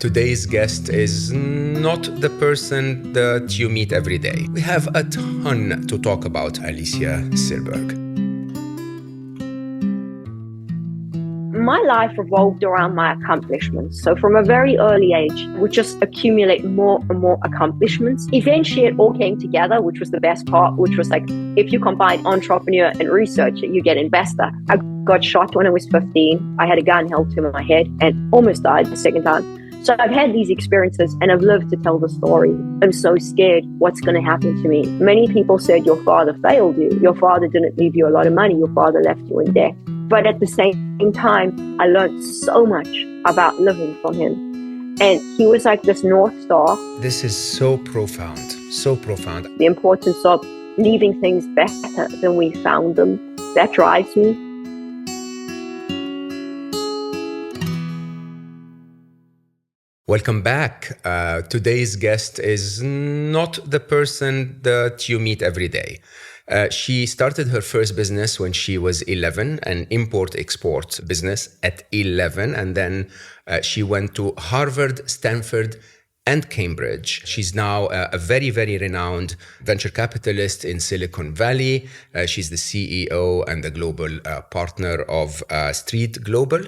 Today's guest is not the person that you meet every day. We have a ton to talk about Alysia Silberg. My life revolved around my accomplishments. So from a very early age, would just accumulate more and more accomplishments. Eventually, it all came together, which was the best part, which was like, if you combine entrepreneur and researcher, you get investor. I got shot when I was 15. I had a gun held to my head and almost died the second time. So I've had these experiences and I've lived to tell the story. I'm so scared what's going to happen to me. Many people said your father failed you. Your father didn't leave you a lot of money. Your father left you in debt. But at the same time, I learned so much about living from him. And he was like this North Star. This is so profound, so profound. The importance of leaving things better than we found them. That drives me. Welcome back. Today's guest is not the person that you meet every day. She started her first business when she was 11, an import-export business at 11. And then she went to Harvard, Stanford, and Cambridge. She's now a very, very renowned venture capitalist in Silicon Valley. She's the CEO and the global partner of Street Global.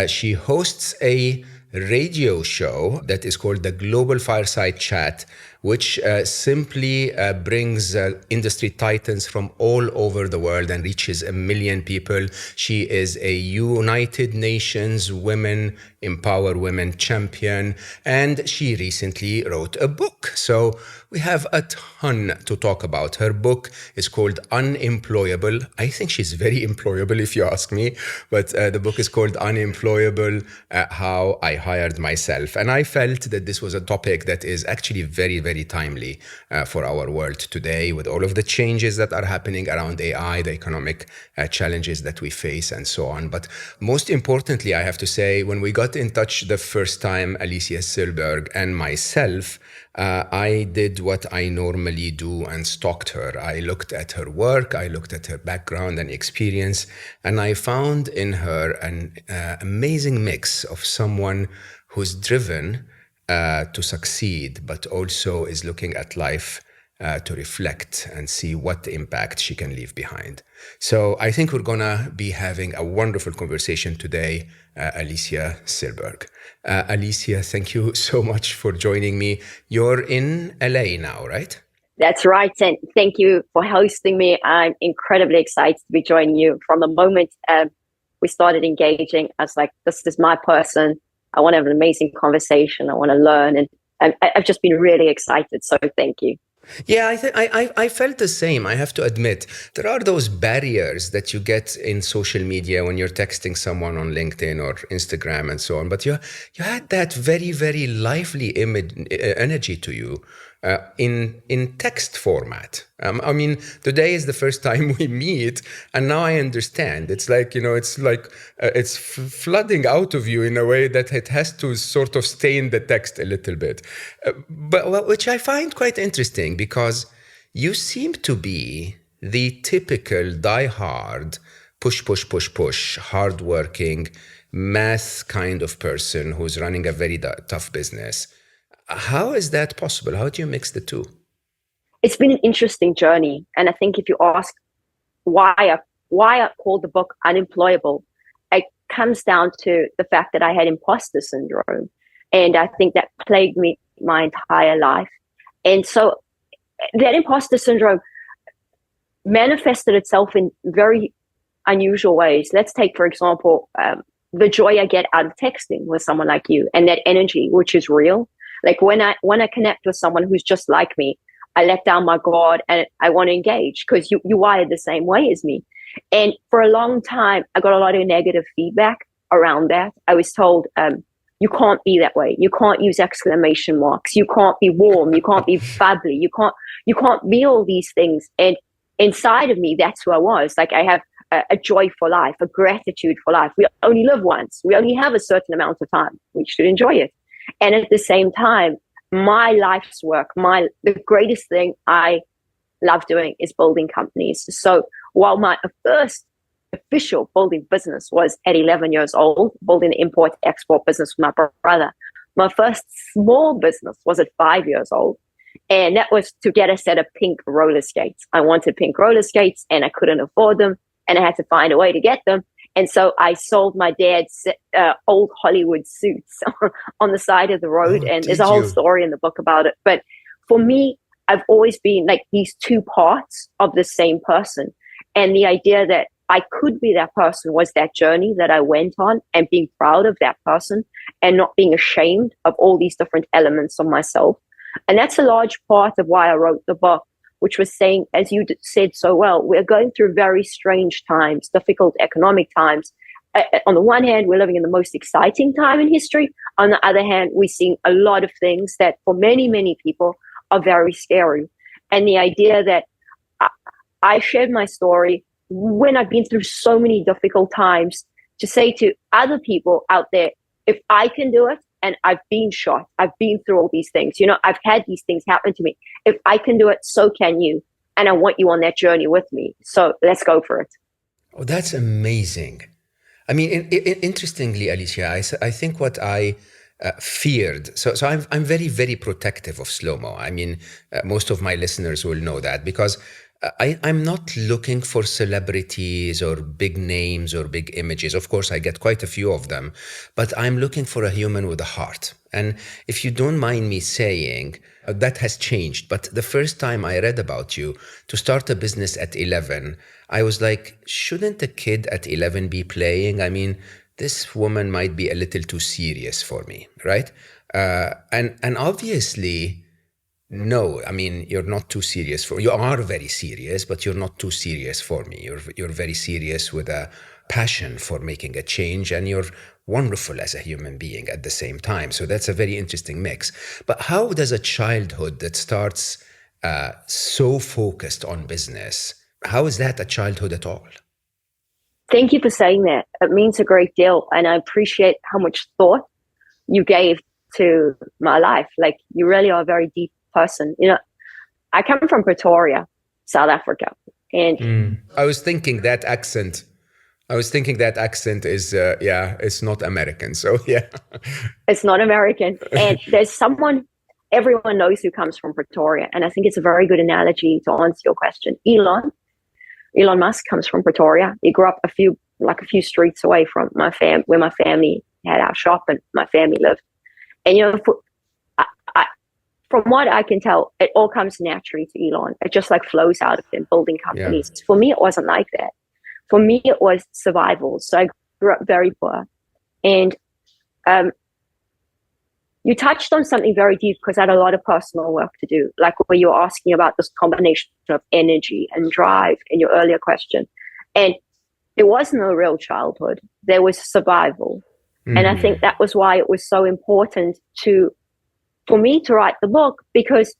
She hosts a radio show that is called the Global Fireside Chat, which simply brings industry titans from all over the world and reaches 1 million people. She is a United Nations Women Empower Women champion, and she recently wrote a book. So we have a ton to talk about. Her book is called Unemployable. I think she's very employable if you ask me, but the book is called Unemployable, How I Hired Myself. And I felt that this was a topic that is actually very, very timely for our world today, with all of the changes that are happening around AI, the economic challenges that we face, and so on. But most importantly, I have to say, when we got in touch the first time, Alysia Silberg and myself, I did what I normally do and stalked her. I looked at her work, I looked at her background and experience, and I found in her an amazing mix of someone who's driven to succeed, but also is looking at life to reflect and see what impact she can leave behind. So I think we're gonna be having a wonderful conversation today, Alysia Silberg. Alysia, thank you so much for joining me. You're in LA now, right? That's right. And thank you for hosting me. I'm incredibly excited to be joining you. From the moment we started engaging, I was like, this is my person. I want to have an amazing conversation. I want to learn. And I've just been really excited. So thank you. Yeah, I felt the same. I have to admit, there are those barriers that you get in social media when you're texting someone on LinkedIn or Instagram and so on. But you had that very, very lively energy to you in text format. I mean, today is the first time we meet, and now I understand. It's like, it's flooding out of you in a way that it has to sort of stain the text a little bit. But which I find quite interesting, because you seem to be the typical die-hard, push, hardworking, math kind of person who's running a very tough business. How is that possible? How do you mix the two? It's been an interesting journey. And I think if you ask why I called the book Unemployable, it comes down to the fact that I had imposter syndrome. And I think that plagued me my entire life. And so that imposter syndrome manifested itself in very unusual ways. Let's take, for example, the joy I get out of texting with someone like you, and that energy, which is real. Like when I connect with someone who's just like me, I let down my guard and I want to engage, because you wired the same way as me. And for a long time, I got a lot of negative feedback around that. I was told, you can't be that way. You can't use exclamation marks. You can't be warm. You can't be bubbly. You can't be all these things. And inside of me, that's who I was. Like, I have a joy for life, a gratitude for life. We only live once. We only have a certain amount of time. We should enjoy it. And at the same time, my life's work, the greatest thing I love doing is building companies. So while my first official building business was at 11 years old, building the import-export business with my brother, My first small business was at 5 years old. And that was to get a set of pink roller skates. I wanted pink roller skates and I couldn't afford them. And I had to find a way to get them. And so I sold my dad's old Hollywood suits on the side of the road. And there's a whole story in the book about it. But for me, I've always been like these two parts of the same person. And the idea that I could be that person was that journey that I went on, and being proud of that person and not being ashamed of all these different elements of myself. And that's a large part of why I wrote the book, which was saying, as you said so well, we're going through very strange times, difficult economic times. On the one hand, we're living in the most exciting time in history. On the other hand, we're seeing a lot of things that for many, many people are very scary. And the idea that I shared my story when I've been through so many difficult times to say to other people out there, if I can do it, and I've been shot, I've been through all these things, I've had these things happen to me. If I can do it, so can you. And I want you on that journey with me. So let's go for it. Oh, that's amazing. I mean, interestingly, Alysia, I think what I feared. So I'm very, very protective of Slo Mo. I mean, most of my listeners will know that, because I'm not looking for celebrities or big names or big images. Of course, I get quite a few of them, but I'm looking for a human with a heart. And if you don't mind me saying, that has changed. But the first time I read about you, to start a business at 11, I was like, shouldn't a kid at 11 be playing? I mean, this woman might be a little too serious for me, right? And obviously, no, I mean, you're not too serious you are very serious, but you're not too serious for me. You're very serious with a passion for making a change, and you're wonderful as a human being at the same time. So that's a very interesting mix. But how does a childhood that starts so focused on business, how is that a childhood at all? Thank you for saying that. It means a great deal. And I appreciate how much thought you gave to my life. Like, you really are a very deep person. I come from Pretoria, South Africa. And I was thinking that accent is, it's not American. So, yeah. It's not American. And there's someone everyone knows who comes from Pretoria. And I think it's a very good analogy to answer your question. Elon Musk comes from Pretoria. He grew up a few streets away from where my family had our shop and my family lived. And, from what I can tell, it all comes naturally to Elon. It just like flows out of him, building companies. Yeah. For me, it wasn't like that. For me, it was survival. So I grew up very poor. And you touched on something very deep, because I had a lot of personal work to do, like where you were asking about this combination of energy and drive in your earlier question. And there was no real childhood. There was survival. Mm-hmm. And I think that was why it was so important for me to write the book, because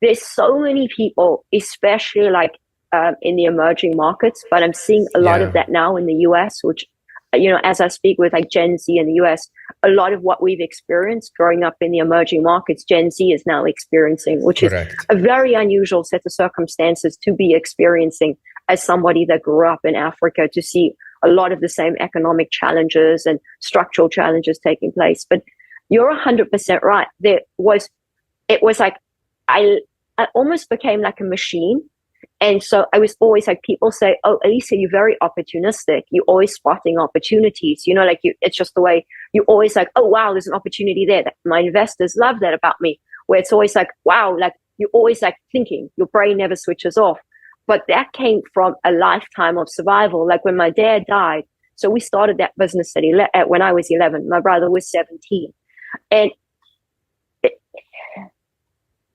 there's so many people, especially like in the emerging markets, but I'm seeing a lot of that now in the US, which, as I speak with like Gen Z in the US, a lot of what we've experienced growing up in the emerging markets, Gen Z is now experiencing, which Correct. Is a very unusual set of circumstances to be experiencing as somebody that grew up in Africa, to see a lot of the same economic challenges and structural challenges taking place. But you're 100% right. It was like, I almost became like a machine. And so I was always like, people say, oh, Alysia, you're very opportunistic. You're always spotting opportunities. It's just the way you always like, oh, wow, there's an opportunity there. My investors love that about me, where it's always like, wow, like you're always like thinking, your brain never switches off. But that came from a lifetime of survival. Like when my dad died, so we started that business when I was 11, my brother was 17. And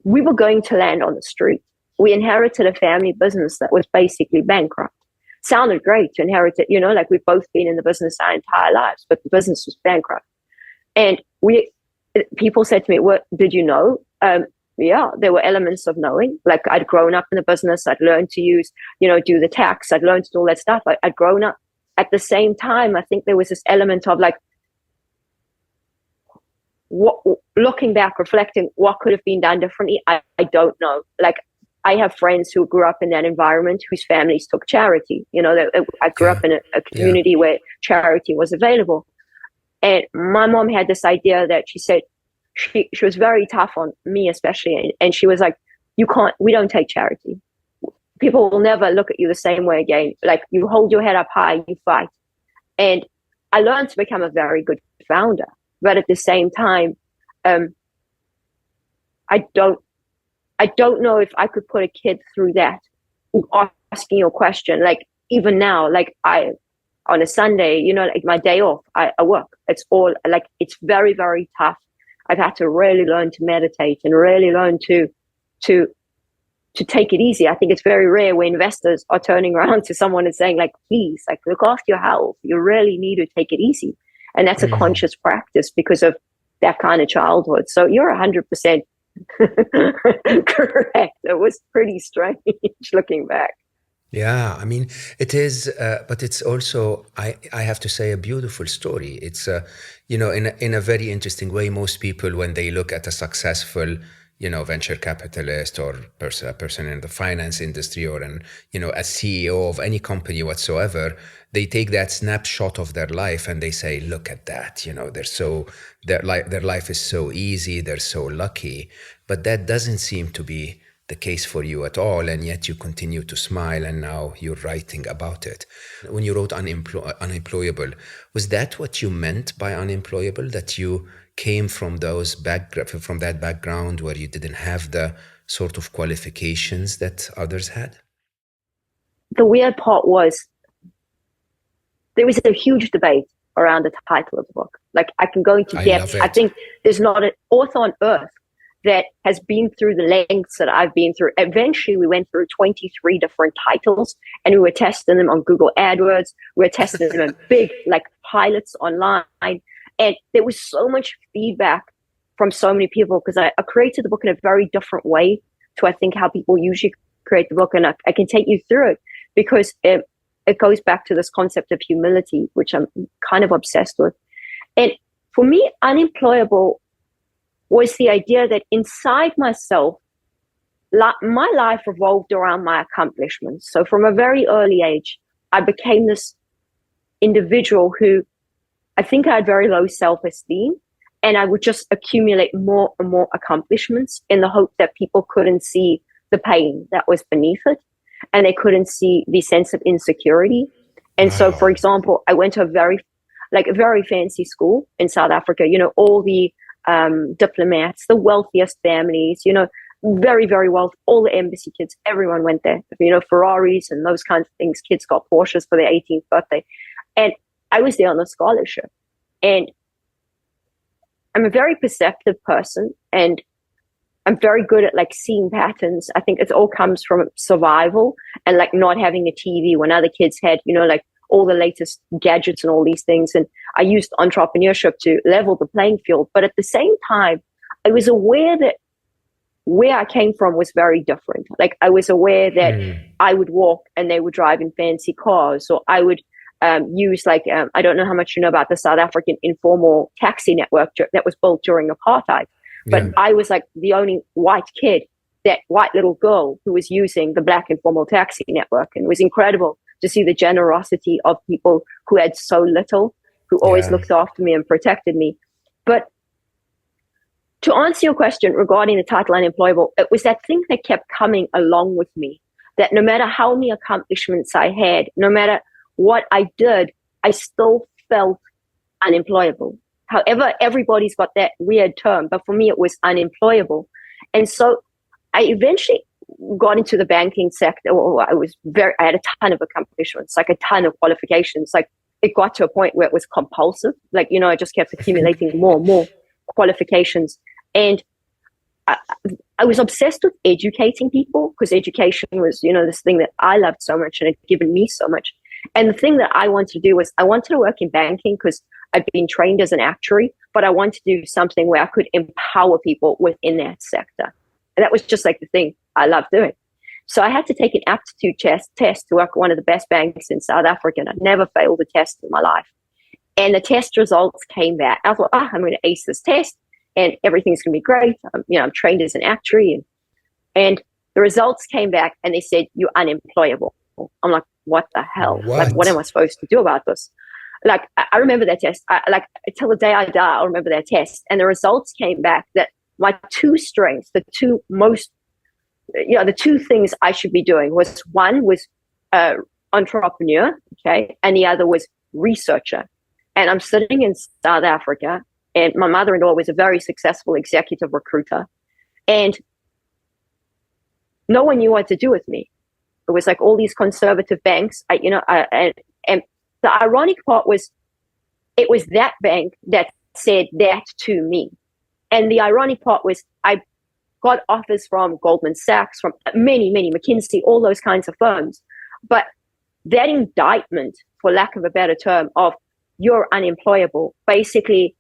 we were going to land on the street. We inherited a family business that was basically bankrupt. Sounded great to inherit it, like we've both been in the business our entire lives, but the business was bankrupt. And people said to me, "What did you know?" Yeah, there were elements of knowing. Like I'd grown up in the business, I'd learned to use, do the tax, I'd learned to do all that stuff. I'd grown up. At the same time, I think there was this element of like, looking back, reflecting, what could have been done differently? I don't know. Like, I have friends who grew up in that environment whose families took charity. I grew up in a community where charity was available. And my mom had this idea that she said, she was very tough on me, especially. And she was like, we don't take charity. People will never look at you the same way again. Like, you hold your head up high, you fight. And I learned to become a very good founder. But at the same time, I don't know if I could put a kid through that, asking your question. Like, even now, like, on a Sunday, like my day off, I work. It's all like, it's very, very tough. I've had to really learn to meditate and really learn to take it easy. I think it's very rare when investors are turning around to someone and saying, like, please, like, look after your health. You really need to take it easy. And that's a conscious practice because of that kind of childhood. So you're 100% correct. It was pretty strange looking back. Yeah, I mean, it is, but it's also, I have to say, a beautiful story. It's, in a very interesting way. Most people, when they look at a successful, venture capitalist or a person in the finance industry or a CEO of any company whatsoever, they take that snapshot of their life and they say, look at that, their life is so easy, they're so lucky. But that doesn't seem to be the case for you at all, and yet you continue to smile, and now you're writing about it. When you wrote Unemployable, was that what you meant by unemployable, that you came from that background where you didn't have the sort of qualifications that others had? The weird part was there was a huge debate around the title of the book. Like, I can go into depth. I think there's not an author on earth that has been through the lengths that I've been through. Eventually, we went through 23 different titles, and we were testing them on Google AdWords. We were testing them in big, like, pilots online. And there was so much feedback from so many people because I created the book in a very different way to, I think, how people usually create the book. And I can take you through it because it goes back to this concept of humility, which I'm kind of obsessed with. And for me, unemployable was the idea that inside myself, my life revolved around my accomplishments. So from a very early age, I became this individual who I think I had very low self-esteem, and I would just accumulate more and more accomplishments in the hope that people couldn't see the pain that was beneath it, and they couldn't see the sense of insecurity. And so, for example, I went to a very fancy school in South Africa, all the diplomats, the wealthiest families, very, very wealthy, all the embassy kids, everyone went there, Ferraris and those kinds of things. Kids got Porsches for their 18th birthday. And I was there on a scholarship. And I'm a very perceptive person, and I'm very good at, like, seeing patterns. I think it all comes from survival and, like, not having a TV when other kids had, like, all the latest gadgets and all these things. And I used entrepreneurship to level the playing field. But at the same time, I was aware that where I came from was very different. Like, I was aware that I would walk and they would drive in fancy cars, or I would use, like, I don't know how much you know about the South African informal taxi network that was built during apartheid. But I was, like, the only white kid, that white little girl who was using the black informal taxi network. And it was incredible to see the generosity of people who had so little, who always looked after me and protected me. But to answer your question regarding the title Unemployable, it was that thing that kept coming along with me, that no matter how many accomplishments I had, no matter what I did, I still felt unemployable. However, everybody's got that weird term, but for me, it was unemployable. And so I eventually got into the banking sector. I had a ton of accomplishments, like a ton of qualifications. Like, it got to a point where it was compulsive. Like, I just kept accumulating more and more qualifications. And I was obsessed with educating people, because education was, this thing that I loved so much and had given me so much. And the thing that I wanted to do was I wanted to work in banking because I'd been trained as an actuary, but I wanted to do something where I could empower people within that sector. And that was just, like, the thing I loved doing. So I had to take an aptitude test to work at one of the best banks in South Africa. And I never failed a test in my life. And the test results came back. I thought, I'm going to ace this test and everything's going to be great. I'm trained as an actuary. And the results came back and they said, you're unemployable. I'm like, what the hell? What? Like, what am I supposed to do about this? like I remember that test. Like till the day I die, I'll remember that test. And the results came back that my two strengths, the two most, the two things I should be doing was one was entrepreneur, okay, and the other was researcher. And I'm sitting in South Africa, and my mother-in-law was a very successful executive recruiter, and no one knew what to do with me. It was like all these conservative banks, and the ironic part was, it was that bank that said that to me. And the ironic part was, I got offers from Goldman Sachs, from many, McKinsey, all those kinds of firms. But that indictment, for lack of a better term, of you're unemployable, basically,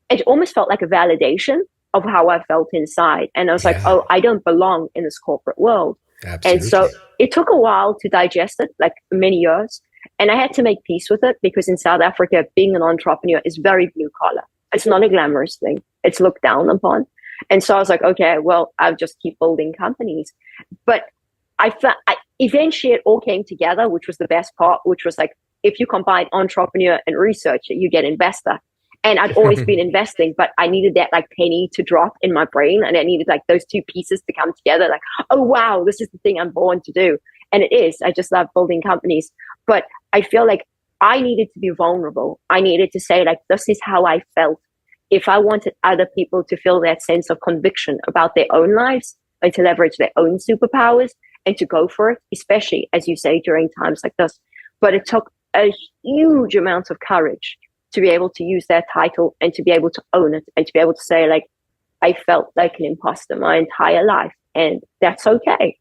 it almost felt like a validation of how I felt inside. And I was like, oh, I don't belong in this corporate world. Absolutely. And so it took a while to digest it, like many years. And I had to make peace with it, because in South Africa, being an entrepreneur is very blue collar. It's not a glamorous thing. It's looked down upon. And so I was like, okay, well, I'll just keep building companies. But eventually it all came together, which was the best part, which was like, if you combine entrepreneur and researcher, you get investor. And I'd always been investing, but I needed that like penny to drop in my brain. And I needed like those two pieces to come together. Like, oh, wow, this is the thing I'm born to do. And it is. I just love building companies. But I feel like I needed to be vulnerable. I needed to say, like, this is how I felt. If I wanted other people to feel that sense of conviction about their own lives and to leverage their own superpowers and to go for it, especially, as you say, during times like this. But it took a huge amount of courage to be able to use that title and to be able to own it and to be able to say, like, I felt like an imposter my entire life, and that's okay.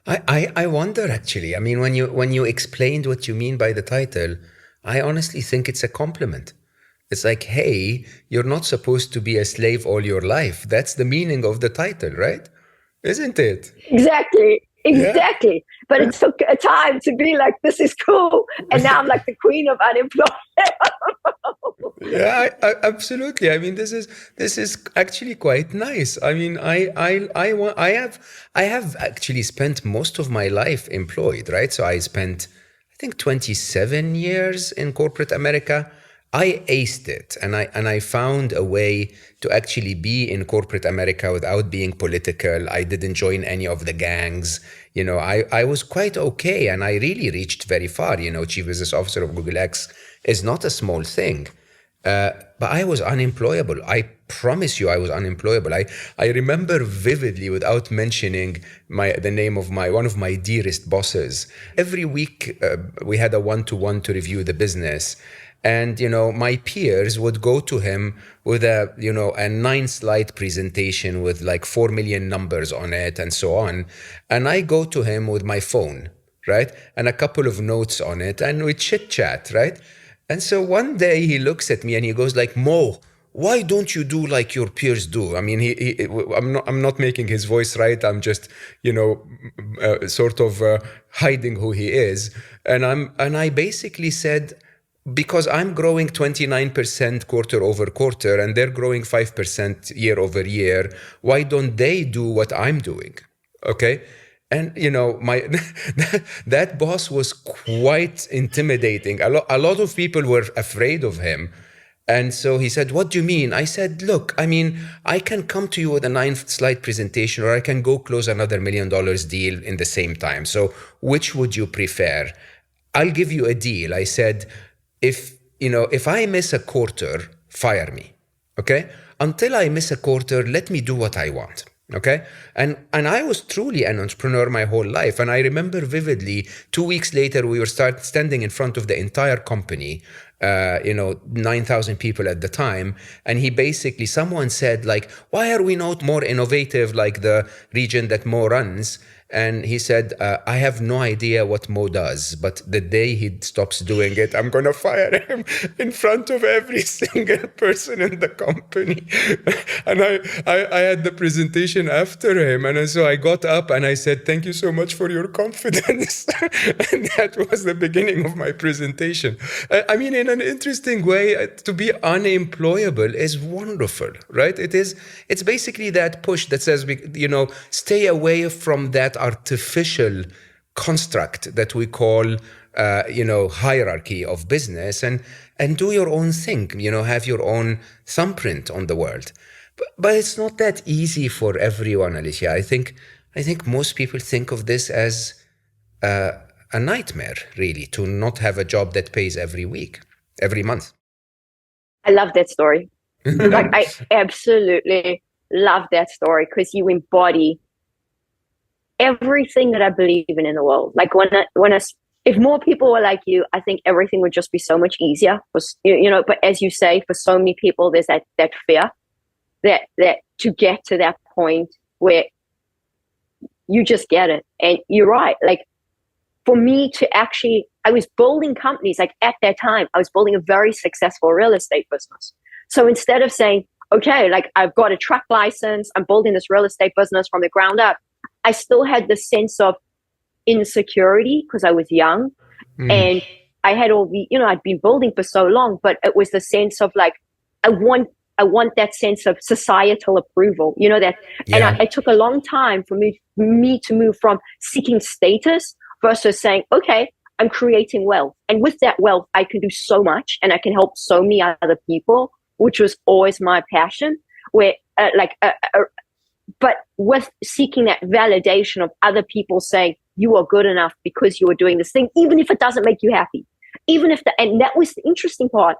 I wonder, actually. I mean, when you explained what you mean by the title, I honestly think it's a compliment. It's like, hey, you're not supposed to be a slave all your life. That's the meaning of the title, right? Isn't it? Exactly. Yeah. But it took a time to be like, this is cool. And now I'm like the queen of unemployed. Yeah, absolutely. I mean, this is actually quite nice. I mean, I have actually spent most of my life employed, right? So I spent, I think, 27 years in corporate America. I aced it, and I found a way to actually be in corporate America without being political. I didn't join any of the gangs. I was quite okay, and I really reached very far. Chief Business Officer of Google X is not a small thing. But I was unemployable. I promise you, I was unemployable. I remember vividly, without mentioning the name of one of my dearest bosses. Every week, we had a one-to-one to review the business. And, my peers would go to him with a 9-slide presentation with like 4 million numbers on it and so on. And I go to him with my phone, right? And a couple of notes on it, and we chit chat, right? And so one day he looks at me and he goes like, Mo, why don't you do like your peers do? I mean, I'm not making his voice right. I'm just, sort of hiding who he is. And I basically said, because I'm growing 29% quarter over quarter and they're growing 5% year over year, why don't they do what I'm doing? Okay. And, that boss was quite intimidating. A lot of people were afraid of him. And so he said, what do you mean? I said, look, I mean, I can come to you with a 9-slide presentation, or I can go close another $1 million deal in the same time. So which would you prefer? I'll give you a deal. I said, if I miss a quarter, fire me, okay? Until I miss a quarter, let me do what I want, okay? And I was truly an entrepreneur my whole life. And I remember vividly, 2 weeks later, we were standing in front of the entire company, 9,000 people at the time. And someone said, like, why are we not more innovative like the region that Mo runs? And he said, I have no idea what Mo does, but the day he stops doing it, I'm going to fire him in front of every single person in the company. And I had the presentation after him. And so I got up and I said, thank you so much for your confidence. And that was the beginning of my presentation. I mean, in an interesting way, to be unemployable is wonderful, right? It's basically that push that says, stay away from that artificial construct that we call, hierarchy of business, and do your own thing, have your own thumbprint on the world. But it's not that easy for everyone, Alysia. I think most people think of this as a nightmare, really, to not have a job that pays every month. I love that story. Like, I absolutely love that story, because you embody everything that I believe in the world. Like, if more people were like you, I think everything would just be so much easier. But as you say, for so many people, there's that fear that to get to that point where you just get it. And you're right. Like, for me to actually, I was building companies. Like, at that time, I was building a very successful real estate business. So instead of saying, okay, like, I've got a truck license, I'm building this real estate business from the ground up, I still had the sense of insecurity because I was young. And I had all the, I'd been building for so long, but it was the sense of like, I want that sense of societal approval, that. Yeah. And it took a long time for me to move from seeking status versus saying, okay, I'm creating wealth. And with that wealth, I can do so much and I can help so many other people, which was always my passion. But with seeking that validation of other people saying you are good enough because you are doing this thing, even if it doesn't make you happy, and that was the interesting part.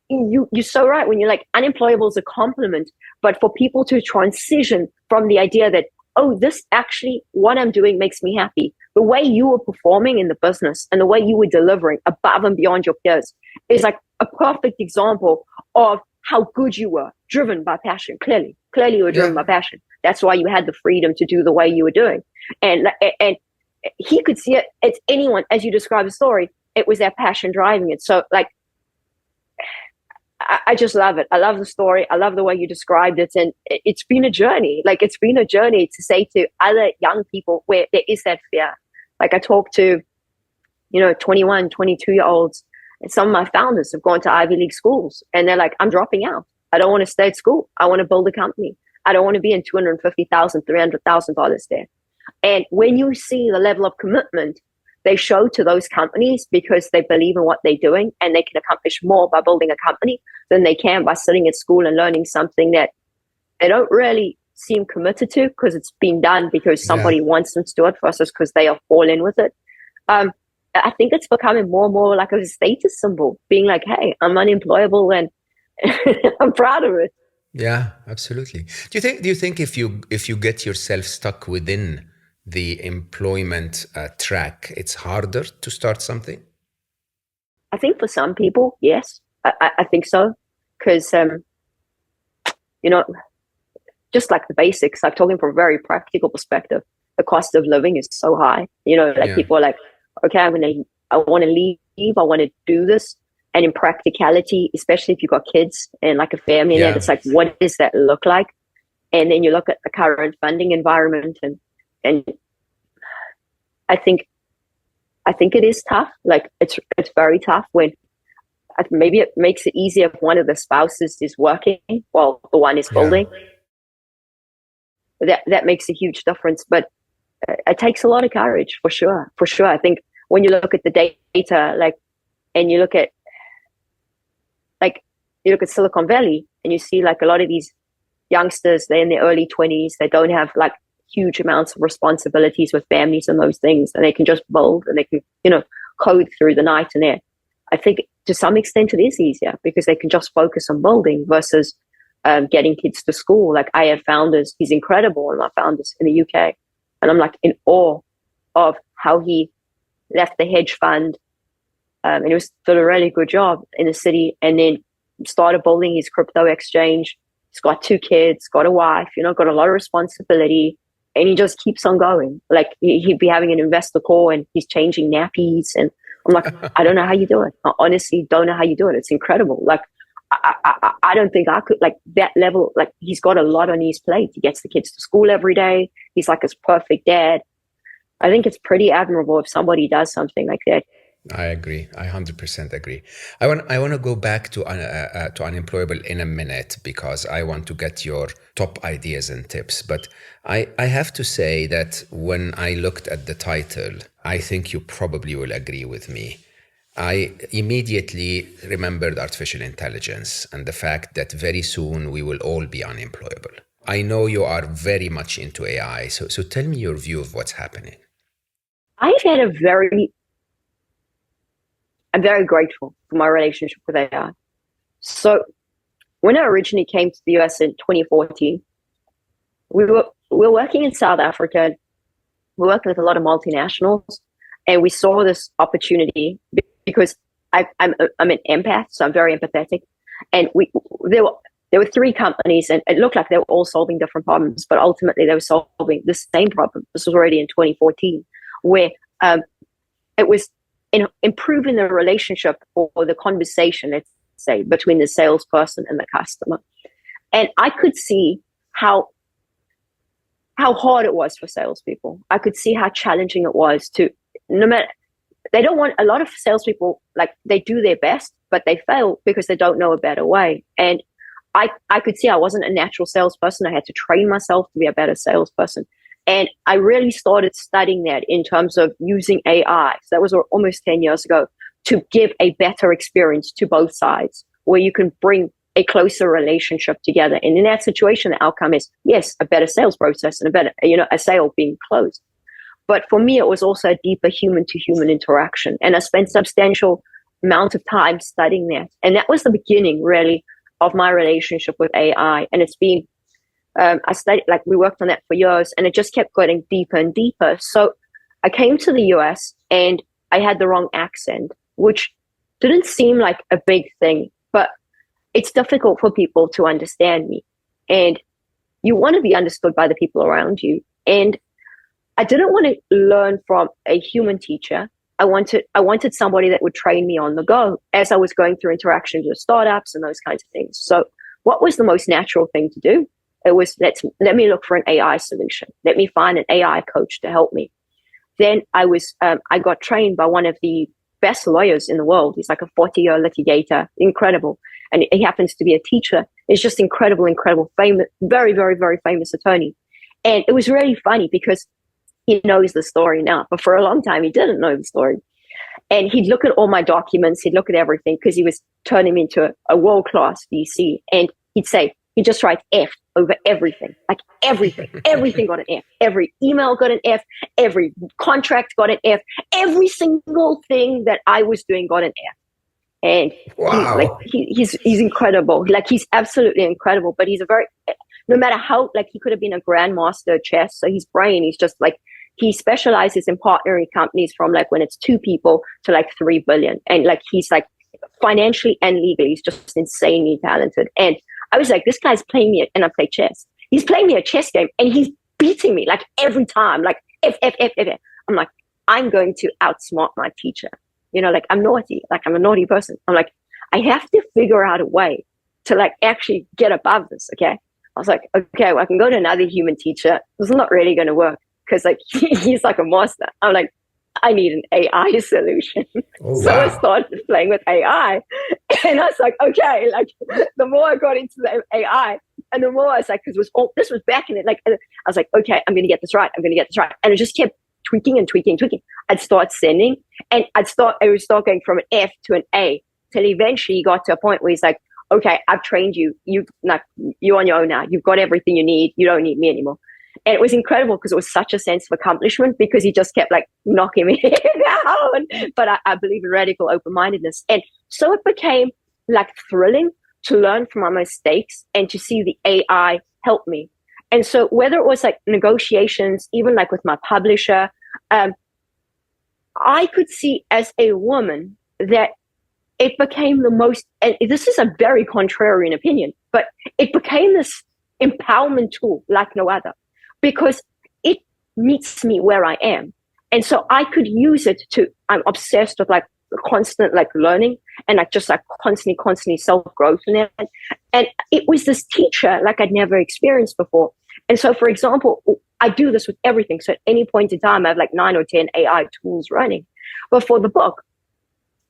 You're so right when you're like, unemployable is a compliment, but for people to transition from the idea that, oh, this actually, what I'm doing makes me happy. The way you were performing in the business and the way you were delivering above and beyond your peers is like a perfect example of how good you were, driven by passion. Clearly you were driven by passion. That's why you had the freedom to do the way you were doing. And he could see it as anyone, as you describe the story, it was that passion driving it. So like, I just love it. I love the story. I love the way you described it. And it's been a journey. Like, it's been a journey to say to other young people where there is that fear. Like, I talk to, 21, 22-year-olds, and some of my founders have gone to Ivy League schools and they're like, I'm dropping out. I don't want to stay at school. I want to build a company. I don't want to be in $250,000, $300,000 there. And when you see the level of commitment they show to those companies because they believe in what they're doing and they can accomplish more by building a company than they can by sitting at school and learning something that they don't really seem committed to because it's been done because somebody wants them to do it versus because they are all in with it. I think it's becoming more and more like a status symbol, being like, hey, I'm unemployable and I'm proud of it. Yeah, absolutely. Do you think if you get yourself stuck within the employment track, it's harder to start something? I think for some people, yes, I think so. Because, just like the basics, I'm talking from a very practical perspective, the cost of living is so high. People are like, okay, I want to leave, I want to do this. And in practicality, especially if you've got kids and like a family, and it's like, what does that look like? And then you look at the current funding environment and I think it is tough. Like it's very tough when maybe it makes it easier if one of the spouses is working while the one is building. That makes a huge difference, but it takes a lot of courage for sure. I think when you look at the data, and you look at Silicon Valley and you see like a lot of these youngsters, they're in their early 20s, they don't have like huge amounts of responsibilities with families and those things, and they can just build and they can, code through the night and there. I think to some extent it is easier because they can just focus on building versus getting kids to school. Like I have founders, he's incredible, one of my founders in the UK, and I'm like in awe of how he left the hedge fund and he was did a really good job in the city and then started building his crypto exchange. He's got 2 kids, got a wife, got a lot of responsibility, and he just keeps on going. Like he'd be having an investor call and he's changing nappies. And I'm like, I don't know how you do it. I honestly don't know how you do it. It's incredible. Like, I don't think I could, like that level, like he's got a lot on his plate. He gets the kids to school every day. He's like his perfect dad. I think it's pretty admirable if somebody does something like that. I agree. I 100% agree. I want to go back to Unemployable in a minute because I want to get your top ideas and tips. But I have to say that when I looked at the title, I think you probably will agree with me. I immediately remembered artificial intelligence and the fact that very soon we will all be unemployable. I know you are very much into AI, so tell me your view of what's happening. I've had I'm very grateful for my relationship with AI. So when I originally came to the US in 2014, we were working in South Africa. We're working with a lot of multinationals, and we saw this opportunity because I'm an empath, so I'm very empathetic. And there were three companies, and it looked like they were all solving different problems, but ultimately they were solving the same problem. This was already in 2014, where it was improving the relationship or the conversation, let's say, between the salesperson and the customer. And I could see how hard it was for salespeople. I could see how challenging it was to, no matter, they don't want, a lot of salespeople, like, they do their best, but they fail because they don't know a better way. And I could see I wasn't a natural salesperson. I had to train myself to be a better salesperson. And I really started studying that in terms of using AI. So that was almost 10 years ago, to give a better experience to both sides, where you can bring a closer relationship together. And in that situation, the outcome is, yes, a better sales process and a better, a sale being closed. But for me, it was also a deeper human to human interaction. And I spent substantial amount of time studying that. And that was the beginning, really, of my relationship with AI. And it's been, I studied, like, we worked on that for years, and it just kept getting deeper and deeper. So I came to the US and I had the wrong accent, which didn't seem like a big thing, but it's difficult for people to understand me. And you want to be understood by the people around you. And I didn't want to learn from a human teacher. I wanted somebody that would train me on the go as I was going through interactions with startups and those kinds of things. So what was the most natural thing to do? It was, let me look for an AI solution. Let me find an AI coach to help me. Then I got trained by one of the best lawyers in the world. He's like a 40-year litigator, incredible. And he happens to be a teacher. He's just incredible, famous, very, very, very famous attorney. And it was really funny because he knows the story now, but for a long time he didn't know the story. And he'd look at all my documents, he'd look at everything, because he was turning me into a world-class VC. And he'd just write F over everything, like everything. Everything got an F. Every email got an F. Every contract got an F. Every single thing that I was doing got an F. And wow. he's incredible. Like, he's absolutely incredible. But he's no matter how, like, he could have been a grandmaster of chess. So his brain, he's just like, he specializes in partnering companies from, like, when it's 2 people to like 3 billion. And like, he's like, financially and legally, he's just insanely talented. And I was like, this guy's playing me, and I play chess. He's playing me a chess game, and he's beating me, like, every time, like, F. I'm like, I'm going to outsmart my teacher. Like, I'm naughty. Like, I'm a naughty person. I'm like, I have to figure out a way to, like, actually get above this. Okay. I was like, okay, well, I can go to another human teacher. This is not really going to work, because, like, he's like a master. I'm like, I need an AI solution. Oh, so wow. I started playing with AI, and I was like, okay, like, the more I got into the AI, and the more I was like, because this was back in it, like, I was like, okay, I'm going to get this right. And it just kept tweaking and tweaking. I'd start sending, and it would start going from an F to an A, till eventually he got to a point where he's like, okay, I've trained you. You're on your own now. You've got everything you need. You don't need me anymore. And it was incredible because it was such a sense of accomplishment, because he just kept, like, knocking me down. But I believe in radical open-mindedness. And so it became, like, thrilling to learn from my mistakes and to see the AI help me. And so whether it was, like, negotiations, even, like, with my publisher, I could see as a woman that it became the most, and this is a very contrarian opinion, but it became this empowerment tool like no other, because it meets me where I am. And so I could use it I'm obsessed with, like, constant, like, learning, and, like, just, like, constantly self-growth in it. And it was this teacher like I'd never experienced before. And so, for example, I do this with everything. So at any point in time, I have like 9 or 10 AI tools running. But for the book,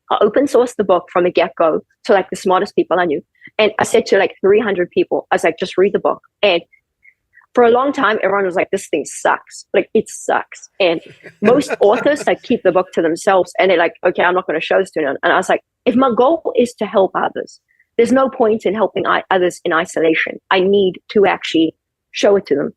I open sourced the book from the get-go to, like, the smartest people I knew. And I said to, like, 300 people, I was like, just read the book. And for a long time, everyone was like, this thing sucks. Like, it sucks. And most authors like keep the book to themselves, and they're like, okay, I'm not going to show this to anyone. And I was like, if my goal is to help others, there's no point in helping others in isolation. I need to actually show it to them.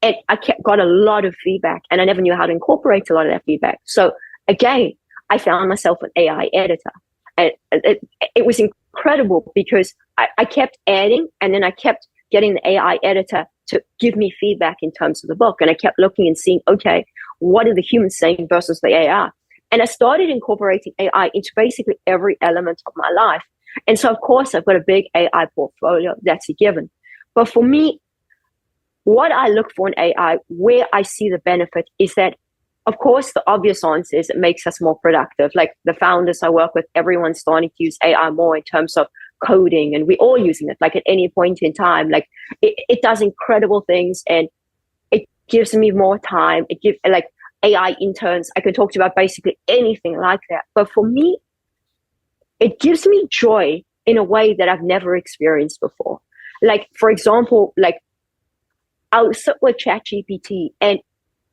And I got a lot of feedback, and I never knew how to incorporate a lot of that feedback. So again, I found myself an AI editor. And it was incredible because I kept adding, and then I kept getting the AI editor to give me feedback in terms of the book. And I kept looking and seeing, okay, what are the humans saying versus the AI? And I started incorporating AI into basically every element of my life. And so, of course, I've got a big AI portfolio. That's a given. But for me, what I look for in AI, where I see the benefit is that, of course, the obvious answer is it makes us more productive. Like the founders I work with, everyone's starting to use AI more in terms of coding, and we're all using it, like at any point in time. Like it does incredible things, and it gives me more time. It gives like AI interns. I can talk to you about basically anything like that. But for me, it gives me joy in a way that I've never experienced before. Like, for example, like I'll sit with ChatGPT and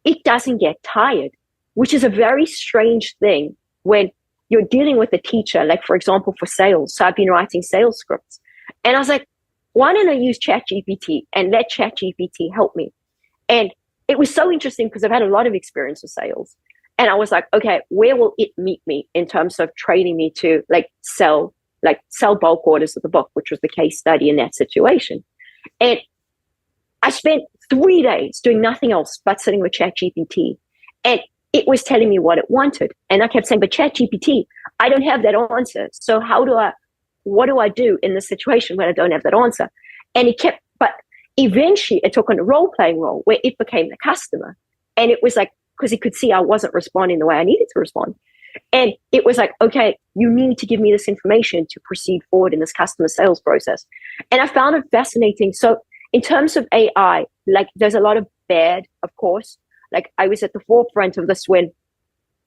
it doesn't get tired, which is a very strange thing when you're dealing with a teacher, like, for example, for sales. So I've been writing sales scripts. And I was like, why don't I use ChatGPT and let ChatGPT help me? And it was so interesting because I've had a lot of experience with sales. And I was like, okay, where will it meet me in terms of training me to sell bulk orders of the book, which was the case study in that situation. And I spent 3 days doing nothing else but sitting with ChatGPT. And it was telling me what it wanted. And I kept saying, but ChatGPT, I don't have that answer. So what do I do in this situation when I don't have that answer? And but eventually it took on a role-playing role where it became the customer. And it was like, because it could see I wasn't responding the way I needed to respond. And it was like, okay, you need to give me this information to proceed forward in this customer sales process. And I found it fascinating. So in terms of AI, like there's a lot of bad, of course. Like I was at the forefront of this when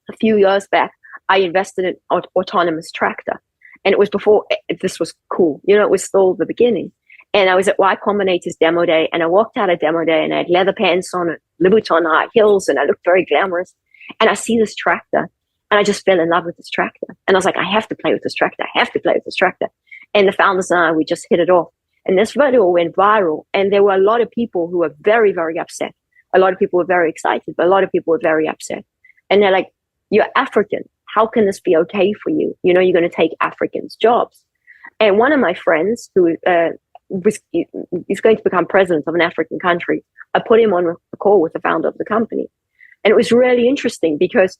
a few years back, I invested in an autonomous tractor. And it was before this was cool. You know, it was still the beginning. And I was at Y Combinator's demo day, and I walked out of demo day and I had leather pants on, Louboutin high heels, and I looked very glamorous. And I see this tractor, and I just fell in love with this tractor. And I was like, I have to play with this tractor. I have to play with this tractor. And the founders and I, we just hit it off. And this video went viral. And there were a lot of people who were very, very upset. A lot of people were very excited, but a lot of people were very upset. And they're like, you're African. How can this be okay for you? You know, you're going to take Africans' jobs. And one of my friends who is going to become president of an African country, I put him on a call with the founder of the company. And it was really interesting because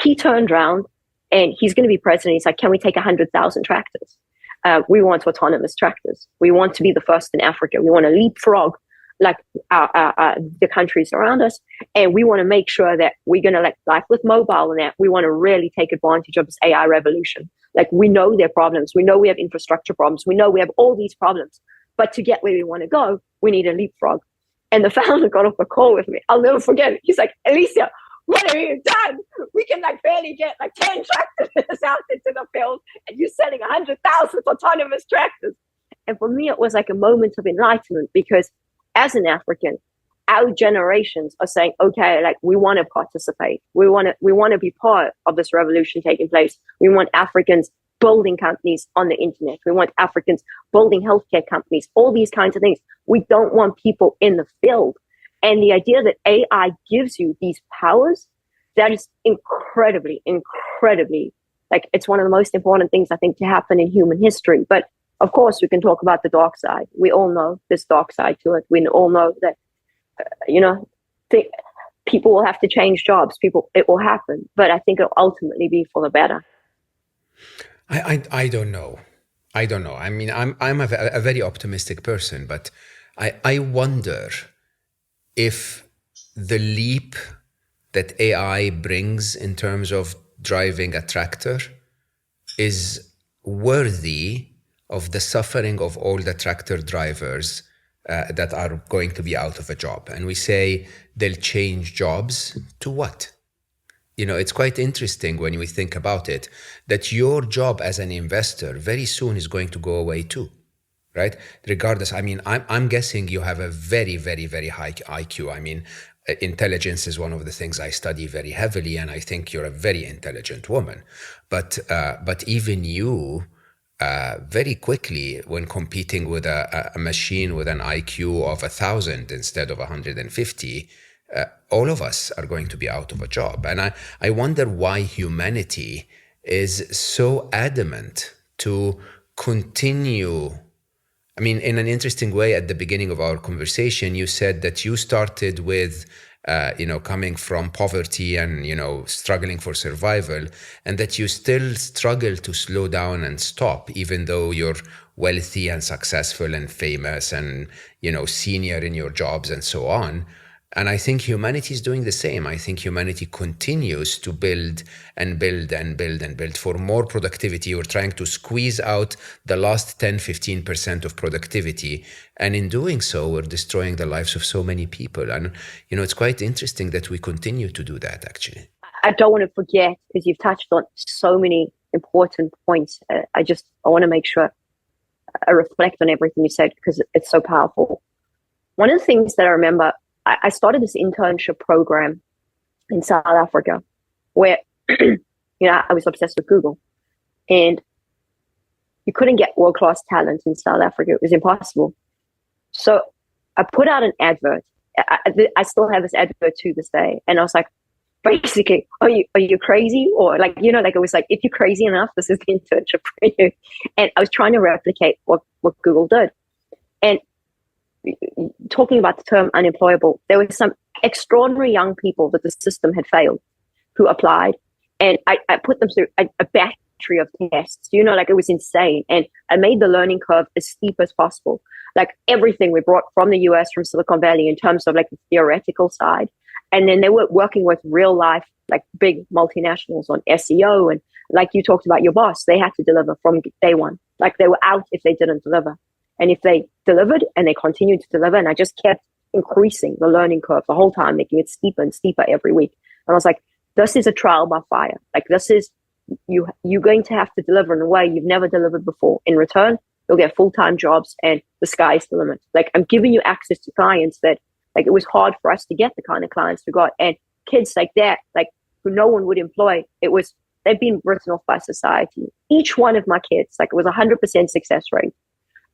he turned around and he's going to be president. He's like, can we take 100,000 tractors? We want autonomous tractors. We want to be the first in Africa. We want to leapfrog like the countries around us. And we want to make sure that we're going to like with mobile and that we want to really take advantage of this AI revolution. Like we know their problems. We know we have infrastructure problems. We know we have all these problems. But to get where we want to go, we need a leapfrog. And the founder got off a call with me. I'll never forget it. He's like, Alysia, what have you done? We can barely get 10 tractors out into the field, and you're selling 100,000 autonomous tractors. And for me, it was like a moment of enlightenment because as an African, our generations are saying, okay, we want to participate. We want to be part of this revolution taking place. We want Africans building companies on the internet. We want Africans building healthcare companies, all these kinds of things. We don't want people in the field. And the idea that AI gives you these powers, that is incredibly, incredibly, it's one of the most important things I think to happen in human history. But of course, we can talk about the dark side. We all know this dark side to it. We all know that, people will have to change jobs. It will happen. But I think it'll ultimately be for the better. I don't know. I mean, I'm a very optimistic person, but I wonder if the leap that AI brings in terms of driving a tractor is worthy of the suffering of all the tractor drivers that are going to be out of a job. And we say they'll change jobs to what? You know, it's quite interesting when we think about it, that your job as an investor very soon is going to go away too. right? Regardless, I mean, I'm guessing you have a very, very, very high IQ. I mean, intelligence is one of the things I study very heavily, and I think you're a very intelligent woman. But even you, very quickly, when competing with a machine with an IQ of 1,000 instead of 150, all of us are going to be out of a job. And I wonder why humanity is so adamant to continue. I mean, in an interesting way, at the beginning of our conversation, you said that you started with, coming from poverty and, struggling for survival, and that you still struggle to slow down and stop, even though you're wealthy and successful and famous and, senior in your jobs and so on. And I think humanity is doing the same. I think humanity continues to build and build and build and build for more productivity. We're trying to squeeze out the last 10, 15% of productivity. And in doing so, we're destroying the lives of so many people. And, it's quite interesting that we continue to do that, actually. I don't want to forget, because you've touched on so many important points. I want to make sure I reflect on everything you said, because it's so powerful. One of the things that I remember, I started this internship program in South Africa where, I was obsessed with Google, and you couldn't get world-class talent in South Africa. It was impossible. So I put out an advert. I still have this advert to this day. And I was like, basically, are you crazy? Or it was like, if you're crazy enough, this is the internship for you. And I was trying to replicate what Google did. And talking about the term unemployable, there were some extraordinary young people that the system had failed who applied, and I put them through a battery of tests. It was insane, and I made the learning curve as steep as possible. Like everything we brought from the US, from Silicon Valley, in terms of like the theoretical side, and then they were working with real life, like big multinationals on SEO, and like you talked about your boss, they had to deliver from day one. Like they were out if they didn't deliver. And if they delivered and they continued to deliver, and I just kept increasing the learning curve the whole time, making it steeper and steeper every week. And I was like, this is a trial by fire. Like this is, you're going to have to deliver in a way you've never delivered before. In return, you'll get full-time jobs and the sky's the limit. Like I'm giving you access to clients that, like, it was hard for us to get the kind of clients we got. And kids like that, like who no one would employ, they've been written off by society. Each one of my kids, like it was 100% success rate.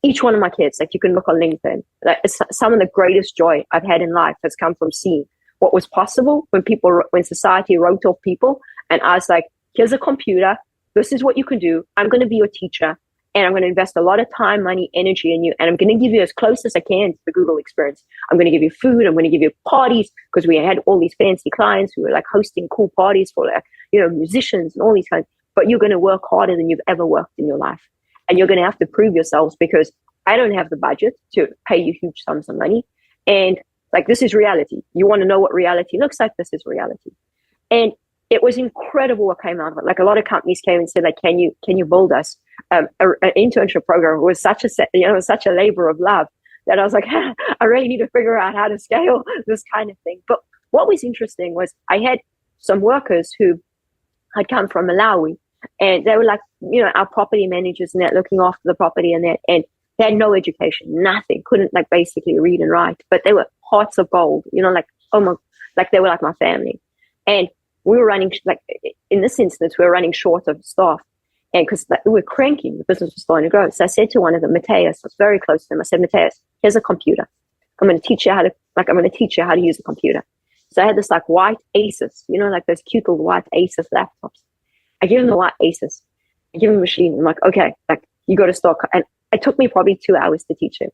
Each one of my kids, like you can look on LinkedIn, like some of the greatest joy I've had in life has come from seeing what was possible when society wrote off people. And I was like, here's a computer. This is what you can do. I'm going to be your teacher, and I'm going to invest a lot of time, money, energy in you. And I'm going to give you as close as I can to the Google experience. I'm going to give you food. I'm going to give you parties, because we had all these fancy clients who were like hosting cool parties for musicians and all these kinds. But you're going to work harder than you've ever worked in your life. And you're going to have to prove yourselves, because I don't have the budget to pay you huge sums of money. And like, this is reality. You want to know what reality looks like? This is reality. And it was incredible what came out of it. Like a lot of companies came and said, like, can you build us an internship program? It was such a labor of love that I was like, I really need to figure out how to scale this kind of thing. But what was interesting was I had some workers who had come from Malawi, and they were like, our property managers and that, looking after the property and that, and they had no education, nothing, couldn't like basically read and write, but they were hearts of gold, like, oh my, like they were like my family. And we were running, like in this instance, we were running short of staff, and because we were cranking, the business was starting to grow. So I said to one of them, Mateus, I was very close to him. I said, Mateus, here's a computer. I'm going to teach you how to use a computer. So I had this like white Asus, like those cute little white Asus laptops. I give him the white Asus. I give him a machine. I'm like, okay, like you got to start. And it took me probably 2 hours to teach him.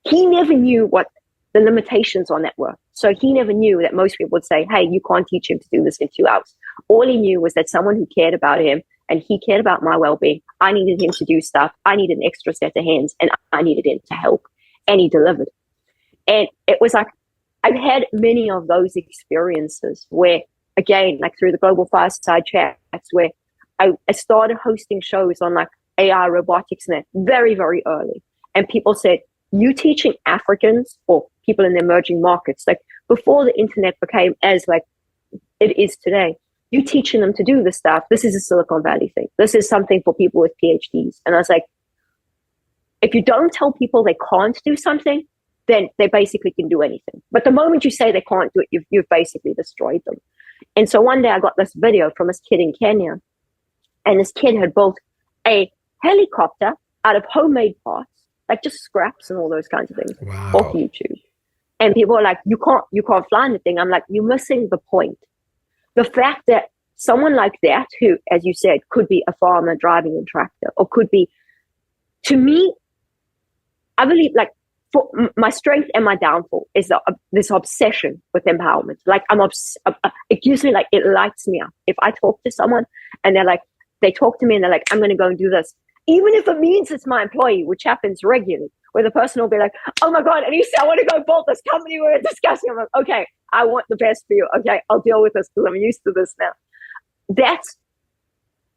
He never knew what the limitations on that were. So he never knew that most people would say, hey, you can't teach him to do this in 2 hours. All he knew was that someone who cared about him, and he cared about my well-being. I needed him to do stuff. I needed an extra set of hands, and I needed him to help. And he delivered. And it was like, I've had many of those experiences where, again, like through the Global Fireside Chats, where I started hosting shows on like AI, robotics, and that very, very early. And people said, you teaching Africans or people in the emerging markets, like before the internet became as like it is today, you teaching them to do this stuff. This is a Silicon Valley thing. This is something for people with PhDs. And I was like, if you don't tell people they can't do something, then they basically can do anything. But the moment you say they can't do it, you've basically destroyed them. And so one day I got this video from this kid in Kenya, and this kid had built a helicopter out of homemade parts, like just scraps and all those kinds of things, off YouTube. And people are like, you can't fly anything. I'm like, you're missing the point. The fact that someone like that, who, as you said, could be a farmer driving a tractor, or could be, to me, I believe, like, for my strength and my downfall is this obsession with empowerment. Like, it gives me, like, it lights me up. If I talk to someone and they talk to me and they're like, I'm going to go and do this, even if it means it's my employee, which happens regularly, where the person will be like, oh my God, Alysia, I want to go build this company we're discussing. I'm like, okay, I want the best for you. Okay, I'll deal with this because I'm used to this now.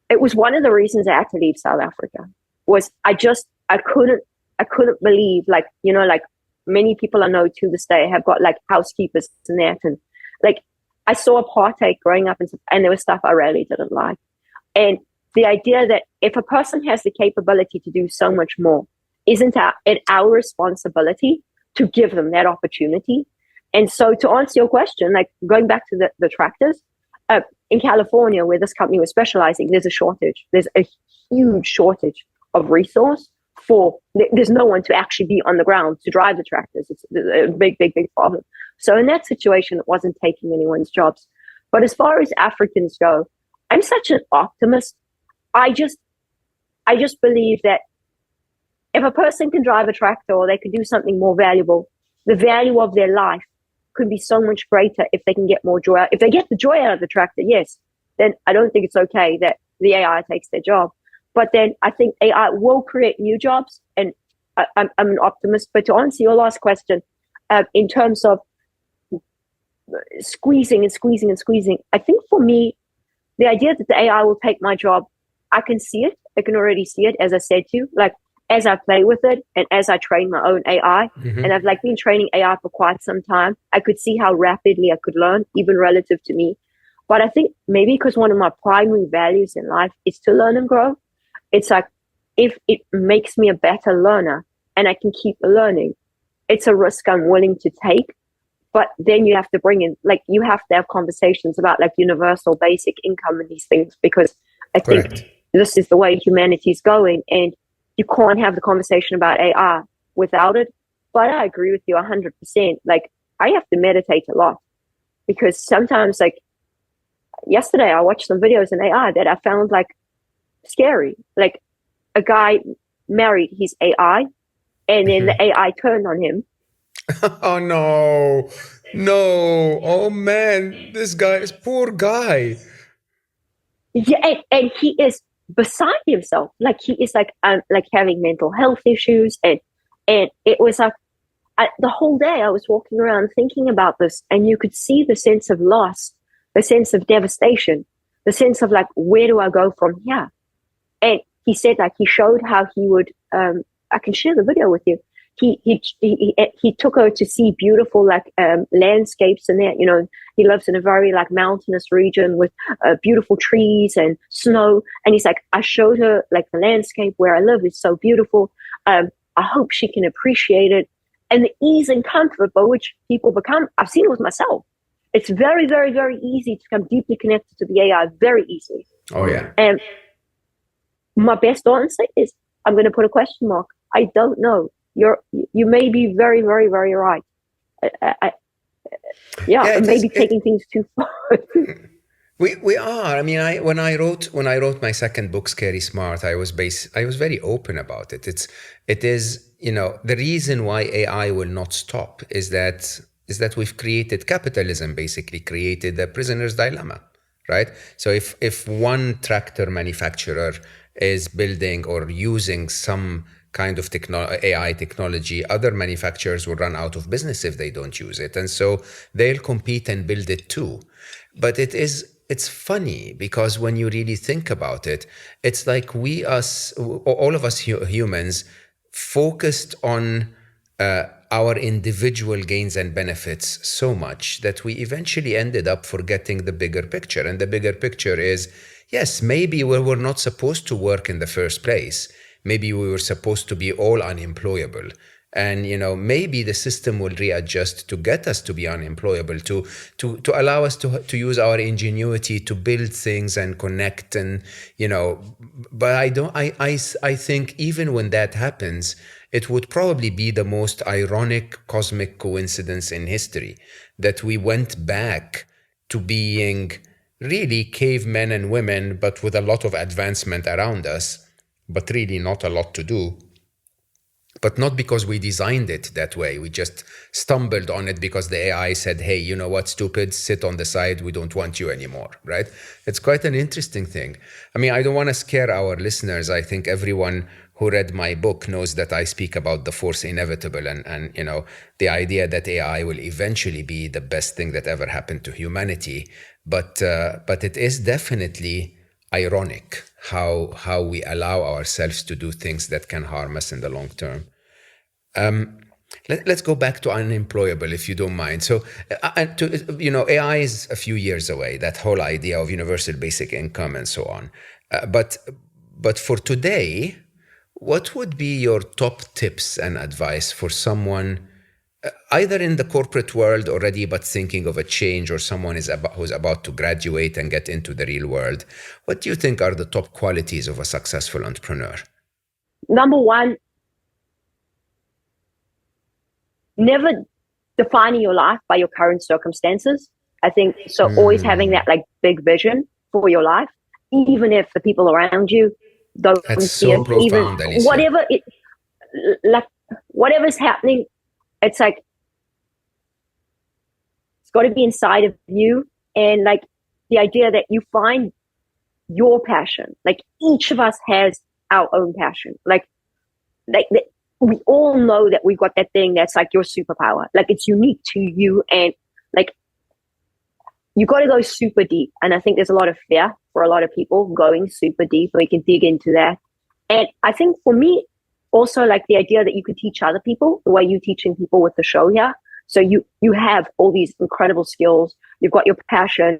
It was one of the reasons I had to leave South Africa. Was I couldn't believe, like, you know, like many people I know to this day have got like housekeepers and that, and like I saw apartheid growing up, and there was stuff I really didn't like. And the idea that if a person has the capability to do so much more, isn't it our responsibility to give them that opportunity? And so to answer your question, like going back to the tractors, in California, where this company was specializing, there's a shortage. There's a huge shortage of resource there's no one to actually be on the ground to drive the tractors. It's a big, big, big problem. So in that situation, it wasn't taking anyone's jobs. But as far as Africans go, I'm such an optimist. I just believe that if a person can drive a tractor or they can do something more valuable, the value of their life could be so much greater if they can get more joy out. If they get the joy out of the tractor, yes, then I don't think it's okay that the AI takes their job. But then I think AI will create new jobs, and I'm an optimist. But to answer your last question, in terms of squeezing, I think for me, the idea that the AI will take my job, I can see it. I can already see it, as I said to you, like as I play with it and as I train my own AI. Mm-hmm. And I've like been training AI for quite some time. I could see how rapidly I could learn, even relative to me. But I think maybe because one of my primary values in life is to learn and grow. It's like, if it makes me a better learner and I can keep learning, it's a risk I'm willing to take. But then you have to bring in, like, you have to have conversations about like universal basic income and these things, because I think this is the way humanity is going, and you can't have the conversation about AI without it. But I agree with you 100%. Like, I have to meditate a lot, because sometimes, like yesterday, I watched some videos in AI that I found like scary. Like, a guy married his AI, and then the AI turned on him. Oh no. Oh man, this guy is poor guy. Yeah, and he is beside himself. Like, he is like having mental health issues, and it was like the whole day I was walking around thinking about this, and you could see the sense of loss, the sense of devastation, the sense of like, where do I go from here? And he said, like, he showed how he would, I can share the video with you. He took her to see beautiful, like, landscapes and that, you know, he lives in a very like mountainous region with beautiful trees and snow. And he's like, I showed her like the landscape where I live is so beautiful. I hope she can appreciate it. And the ease and comfort by which people become, I've seen it with myself. It's very, very, very easy to become deeply connected to the AI, very easily. Oh yeah. And my best answer is, I'm going to put a question mark. I don't know. You may be very, very, very right. Maybe taking things too far. We are. I mean, when I wrote my second book, Scary Smart, I was very open about it. It is, you know, the reason why AI will not stop is that we've created capitalism, basically created a prisoner's dilemma, right? So if one tractor manufacturer is building or using some kind of AI technology, other manufacturers will run out of business if they don't use it. And so they'll compete and build it too. But it's funny, because when you really think about it, it's like all of us humans focused on our individual gains and benefits so much that we eventually ended up forgetting the bigger picture. And the bigger picture is, yes, maybe we were not supposed to work in the first place. maybe we were supposed to be all unemployable. And maybe the system will readjust to get us to be unemployable, to allow us to use our ingenuity to build things and connect. And but I think even when that happens, it would probably be the most ironic cosmic coincidence in history that we went back to being really cavemen and women, but with a lot of advancement around us, but really not a lot to do. But not because we designed it that way. We just stumbled on it because the AI said, hey, you know what, stupid, sit on the side. We don't want you anymore, right? It's quite an interesting thing. I mean, I don't want to scare our listeners. I think everyone who read my book knows that I speak about the force inevitable and the idea that AI will eventually be the best thing that ever happened to humanity. But it is definitely ironic how we allow ourselves to do things that can harm us in the long term. Let's go back to unemployable, if you don't mind. So, AI is a few years away, that whole idea of universal basic income and so on. But for today, what would be your top tips and advice for someone either in the corporate world already but thinking of a change, or someone who's about to graduate and get into the real world? What do you think are the top qualities of a successful entrepreneur? Number one, never defining your life by your current circumstances. I think so. Always having that big vision for your life, even if the people around you don't see it. Even Alysia. Whatever's happening, it's it's got to be inside of you. And the idea that you find your passion. Each of us has our own passion. We all know that we've got that thing that's your superpower. It's unique to you, and you got to go super deep. And I think there's a lot of fear for a lot of people going super deep. We can dig into that. And I think for me, also the idea that you could teach other people the way you're teaching people with the show here. So you have all these incredible skills. You've got your passion.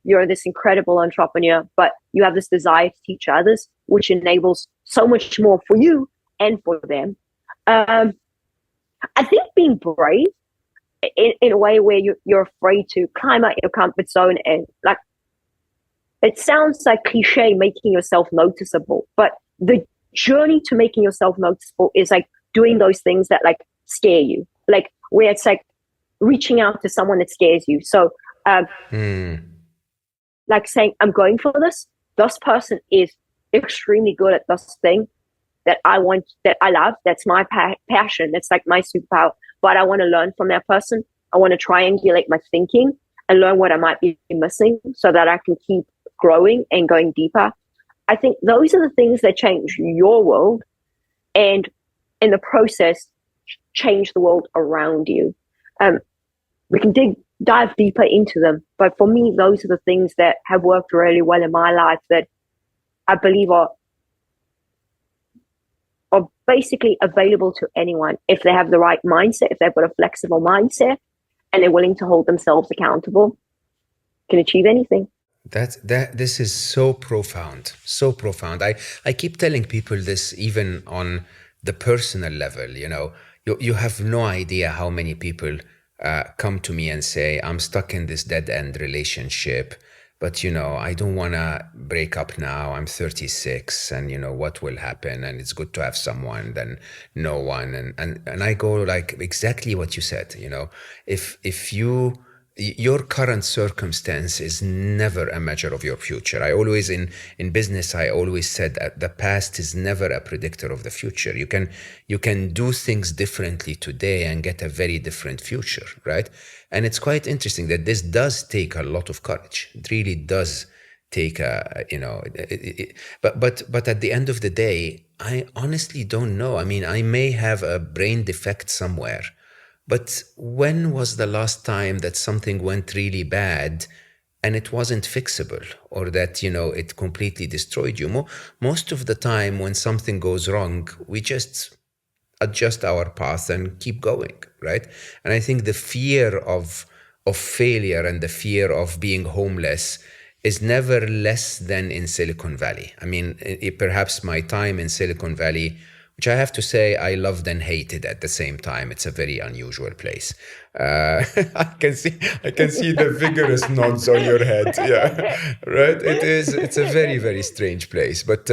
You're this incredible entrepreneur, but you have this desire to teach others, which enables so much more for you and for them. I think being brave in a way where you're afraid to climb out your comfort zone, and it sounds cliche, making yourself noticeable, but the journey to making yourself noticeable is doing those things that scare you, where it's reaching out to someone that scares you. So saying, I'm going for this. This person is extremely good at this thing that I want, that I love. That's my passion. That's my superpower. But I want to learn from that person. I want to triangulate my thinking and learn what I might be missing so that I can keep growing and going deeper. I think those are the things that change your world, and in the process, change the world around you. We can dive deeper into them, but for me, those are the things that have worked really well in my life that I believe are basically available to anyone if they have the right mindset, if they've got a flexible mindset, and they're willing to hold themselves accountable, can achieve anything. This is so profound, so profound. I keep telling people this even on the personal level. You have no idea how many people come to me and say, I'm stuck in this dead-end relationship, but I don't want to break up now. I'm 36, and what will happen? And it's good to have someone than no one. And I go exactly what you said. If your current circumstance is never a measure of your future. I always, in business, I always said that the past is never a predictor of the future. You can do things differently today and get a very different future, right? And it's quite interesting that this does take a lot of courage. It really does take but at the end of the day, I honestly don't know. I mean, I may have a brain defect somewhere, but when was the last time that something went really bad and it wasn't fixable, or that, it completely destroyed you? Most of the time when something goes wrong, we just adjust our path and keep going, right? And I think the fear of failure and the fear of being homeless is never less than in Silicon Valley. I mean, perhaps my time in Silicon Valley, which I have to say I loved and hated at the same time. It's a very unusual place. I can see the vigorous nods on your head. Yeah, right. It is. It's a very, very strange place. But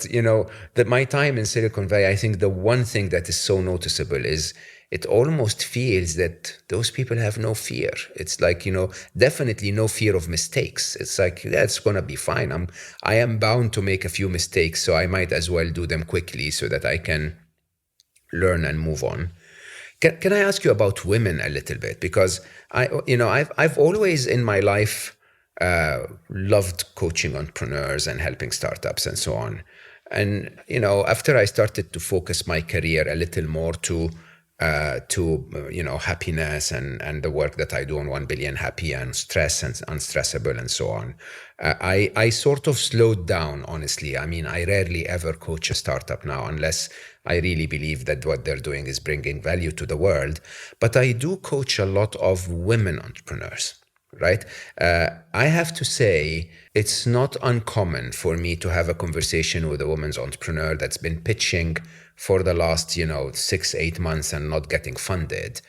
you know, my time in Silicon Valley, I think the one thing that is so noticeable is it almost feels that those people have no fear. It's like, you know, definitely no fear of mistakes. It's like, yeah, it's going to be fine. I am bound to make a few mistakes, so I might as well do them quickly so that I can learn and move on. Can I ask you about women a little bit? Because I've always in my life loved coaching entrepreneurs and helping startups and so on. And, you know, after I started to focus my career a little more to happiness and the work that I do on 1 Billion Happy and Stress and Unstressable and so on, I sort of slowed down, honestly. I mean, I rarely ever coach a startup now unless I really believe that what they're doing is bringing value to the world. But I do coach a lot of women entrepreneurs. Right? I have to say, it's not uncommon for me to have a conversation with a woman's entrepreneur that's been pitching for the last, 6-8 months and not getting funded.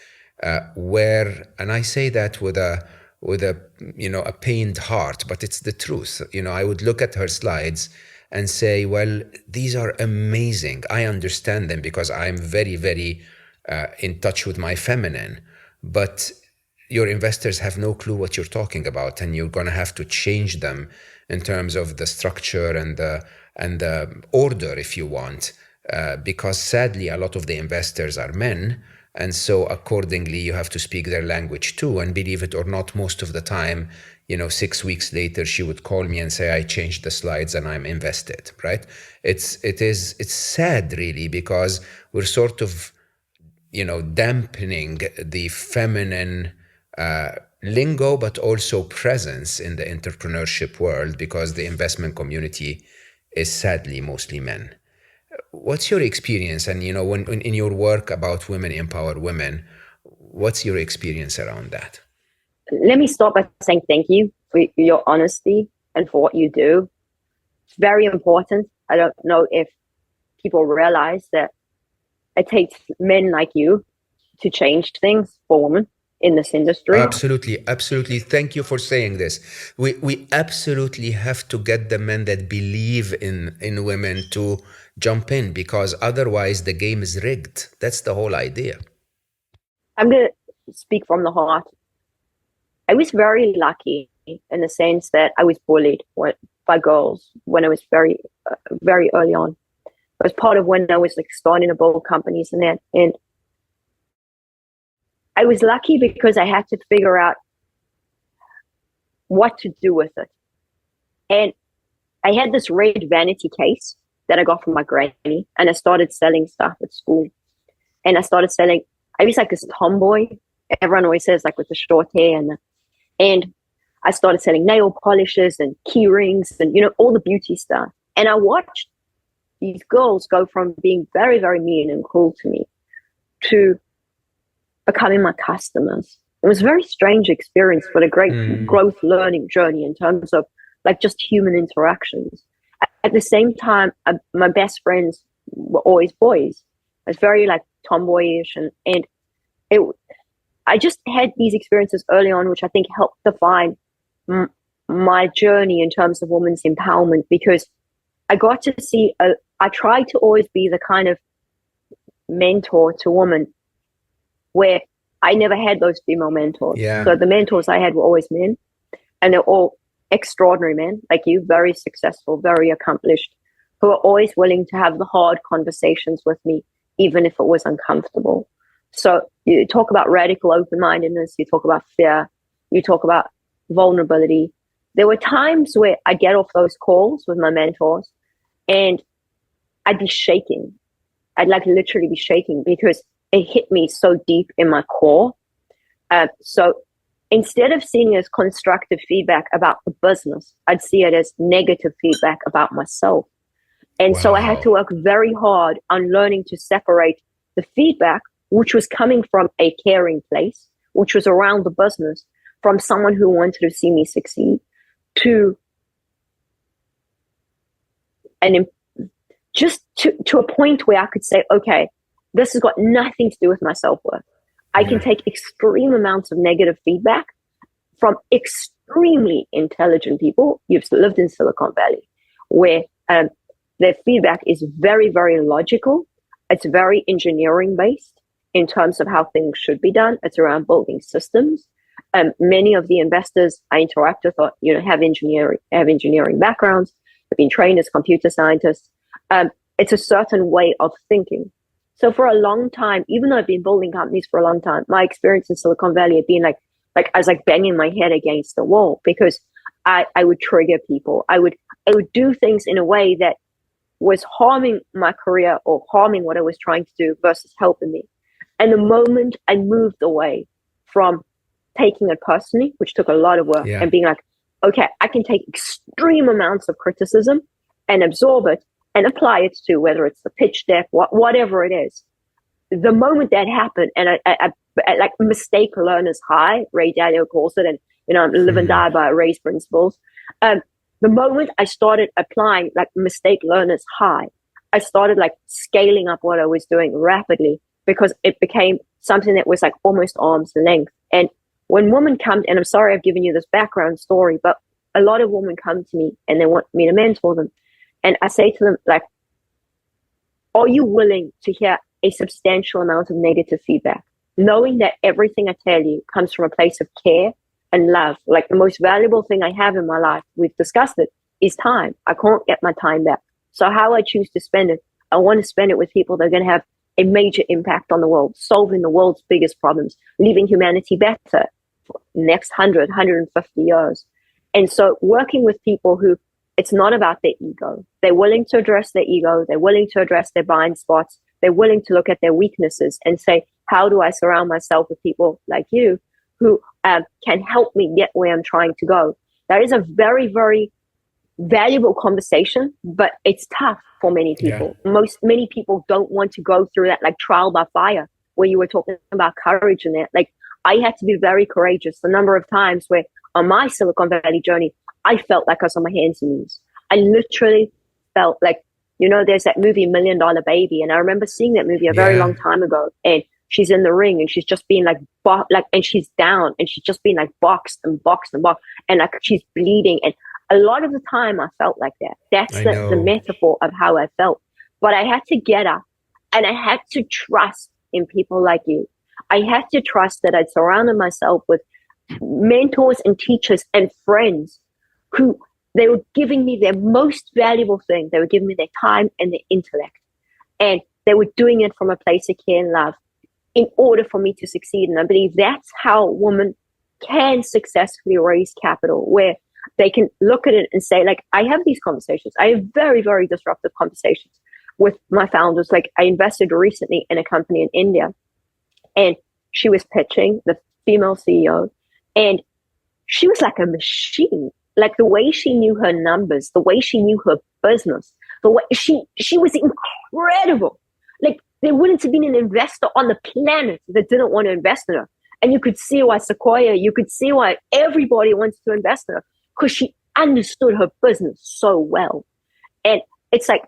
And I say that with a pained heart, but it's the truth. I would look at her slides and say, well, these are amazing. I understand them because I'm very, very in touch with my feminine, but your investors have no clue what you're talking about, and you're going to have to change them in terms of the structure and the order, if you want, because sadly, a lot of the investors are men. And so accordingly, you have to speak their language too. And believe it or not, most of the time, 6 weeks later, she would call me and say, I changed the slides and I'm invested, right? It's sad, really, because we're sort of, dampening the feminine lingo, but also presence in the entrepreneurship world, because the investment community is sadly mostly men. What's your experience? And, when in your work about women empower women, what's your experience around that? Let me start by saying thank you for your honesty and for what you do. It's very important. I don't know if people realize that it takes men like you to change things for women in this industry. Absolutely. Thank you for saying this. We absolutely have to get the men that believe in women to jump in, because otherwise the game is rigged. That's the whole idea. I'm going to speak from the heart. I was very lucky in the sense that I was bullied by girls when I was very, very early on. It was part of when I was starting to build companies and that. And I was lucky because I had to figure out what to do with it. And I had this red vanity case that I got from my granny, and I started selling stuff at school. And I was like this tomboy. Everyone always says, like, with the short hair. And I started selling nail polishes and key rings and, all the beauty stuff. And I watched these girls go from being very, very mean and cruel to me to becoming my customers. It was a very strange experience, but a great growth learning journey in terms of just human interactions. At the same time, my best friends were always boys. I was very tomboyish, and I just had these experiences early on, which I think helped define my journey in terms of women's empowerment, because I got to see, I tried to always be the kind of mentor to women where I never had those female mentors. Yeah. So the mentors I had were always men, and they're all extraordinary men like you, very successful, very accomplished, who are always willing to have the hard conversations with me, even if it was uncomfortable. So you talk about radical open-mindedness, you talk about fear, you talk about vulnerability. There were times where I'd get off those calls with my mentors and I'd be shaking. I'd literally be shaking because it hit me so deep in my core. So instead of seeing it as constructive feedback about the business, I'd see it as negative feedback about myself. And so I had to work very hard on learning to separate the feedback, which was coming from a caring place, which was around the business, from someone who wanted to see me succeed, to and just to a point where I could say, okay, this has got nothing to do with my self-worth. I can take extreme amounts of negative feedback from extremely intelligent people. You've lived in Silicon Valley, where their feedback is very, very logical. It's very engineering based in terms of how things should be done. It's around building systems. Many of the investors I interact with are, have engineering backgrounds, have been trained as computer scientists. It's a certain way of thinking. So for a long time, even though I've been building companies for a long time, my experience in Silicon Valley had been like I was like banging my head against the wall, because I would trigger people. I would do things in a way that was harming my career or harming what I was trying to do versus helping me. And the moment I moved away from taking it personally, which took a lot of work, and being like, okay, I can take extreme amounts of criticism and absorb it and apply it to whether it's the pitch deck, whatever it is. The moment that happened, and I like mistake learner's high, Ray Dalio calls it, and live and die by Ray's principles. The moment I started applying like mistake learner's high, I started like scaling up what I was doing rapidly, because it became something that was like almost arm's length. And when women come, and I'm sorry I've given you this background story, but a lot of women come to me and they want me to mentor them. And I say to them, like, are you willing to hear a substantial amount of negative feedback, knowing that everything I tell you comes from a place of care and love? Like, the most valuable thing I have in my life, we've discussed it, is time. I can't get my time back. So how I choose to spend it, I want to spend it with people that are going to have a major impact on the world, solving the world's biggest problems, leaving humanity better for the next 100, 150 years. And so working with people who, it's not about their ego. They're willing to address their ego. They're willing to address their blind spots. They're willing to look at their weaknesses and say, how do I surround myself with people like you who can help me get where I'm trying to go? That is a very, very valuable conversation, but it's tough for many people. Many people don't want to go through that, like, trial by fire, where you were talking about courage and that. Like, I had to be very courageous. The number of times where on my Silicon Valley journey, I felt like I was on my hands and knees. I literally felt like, there's that movie $1 Million Baby, and I remember seeing that movie a very long time ago, and she's in the ring and she's just being like, and she's down and she's just being like boxed and boxed and boxed, and like she's bleeding. And a lot of the time I felt like that. That's the metaphor of how I felt. But I had to get up, and I had to trust in people like you. I had to trust that I'd surrounded myself with mentors and teachers and friends who, they were giving me their most valuable thing. They were giving me their time and their intellect. And they were doing it from a place of care and love in order for me to succeed. And I believe that's how women can successfully raise capital, where they can look at it and say, like, I have these conversations. I have very, very disruptive conversations with my founders. Like, I invested recently in a company in India, and she was pitching, the female CEO, and she was like a machine. Like, the way she knew her numbers, the way she knew her business, the way she was incredible. Like, there wouldn't have been an investor on the planet that didn't want to invest in her. And you could see why Sequoia, you could see why everybody wants to invest in her, because she understood her business so well. And it's like,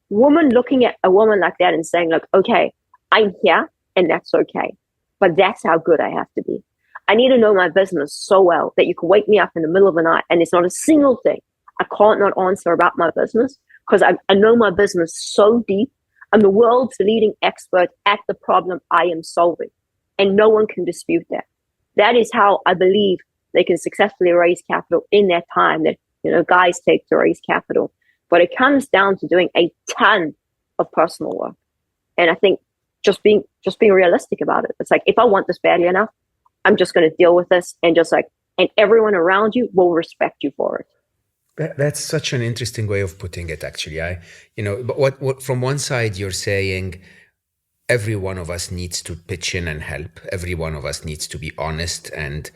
woman looking at a woman like that and saying, like, okay, I'm here and that's okay, but that's how good I have to be. I need to know my business so well that you can wake me up in the middle of the night and it's not a single thing I can't not answer about my business, because I know my business so deep. I'm the world's leading expert at the problem I am solving, and no one can dispute that. That is how I believe they can successfully raise capital in that time that, guys take to raise capital. But it comes down to doing a ton of personal work. And I think just being realistic about it. It's like, if I want this badly enough, I'm just going to deal with this, and and everyone around you will respect you for it. That's such an interesting way of putting it, actually. But what from one side you're saying, every one of us needs to pitch in and help. Every one of us needs to be honest and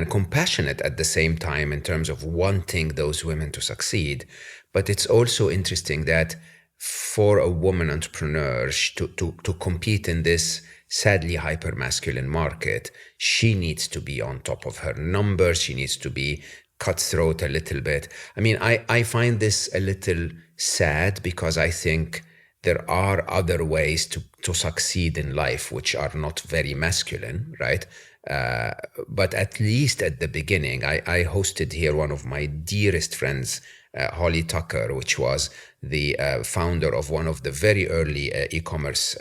compassionate at the same time in terms of wanting those women to succeed. But it's also interesting that for a woman entrepreneur to compete in this sadly hyper-masculine market, she needs to be on top of her numbers. She needs to be cutthroat a little bit. I mean, I find this a little sad because I think there are other ways to succeed in life which are not very masculine, right? But at least at the beginning, I hosted here one of my dearest friends, Holly Tucker, which was the founder of one of the very early e-commerce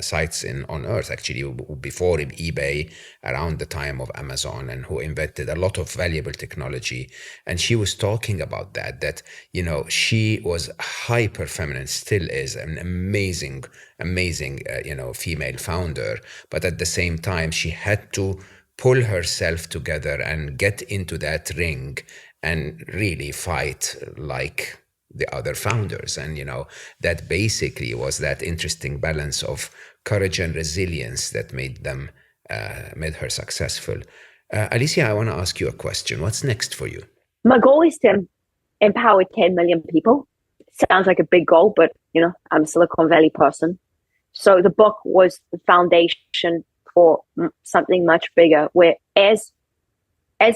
sites on Earth, actually, before eBay, around the time of Amazon, and who invented a lot of valuable technology. And she was talking about that, you know, she was hyper feminine, still is an amazing, you know, female founder. But at the same time, she had to pull herself together and get into that ring and really fight like the other founders. And, you know, that basically was that interesting balance of courage and resilience that made her successful. Alysia, I want to ask you a question. What's next for you? My goal is to empower 10 million people. Sounds like a big goal, but, you know, I'm a Silicon Valley person. So the book was the foundation for something much bigger, where as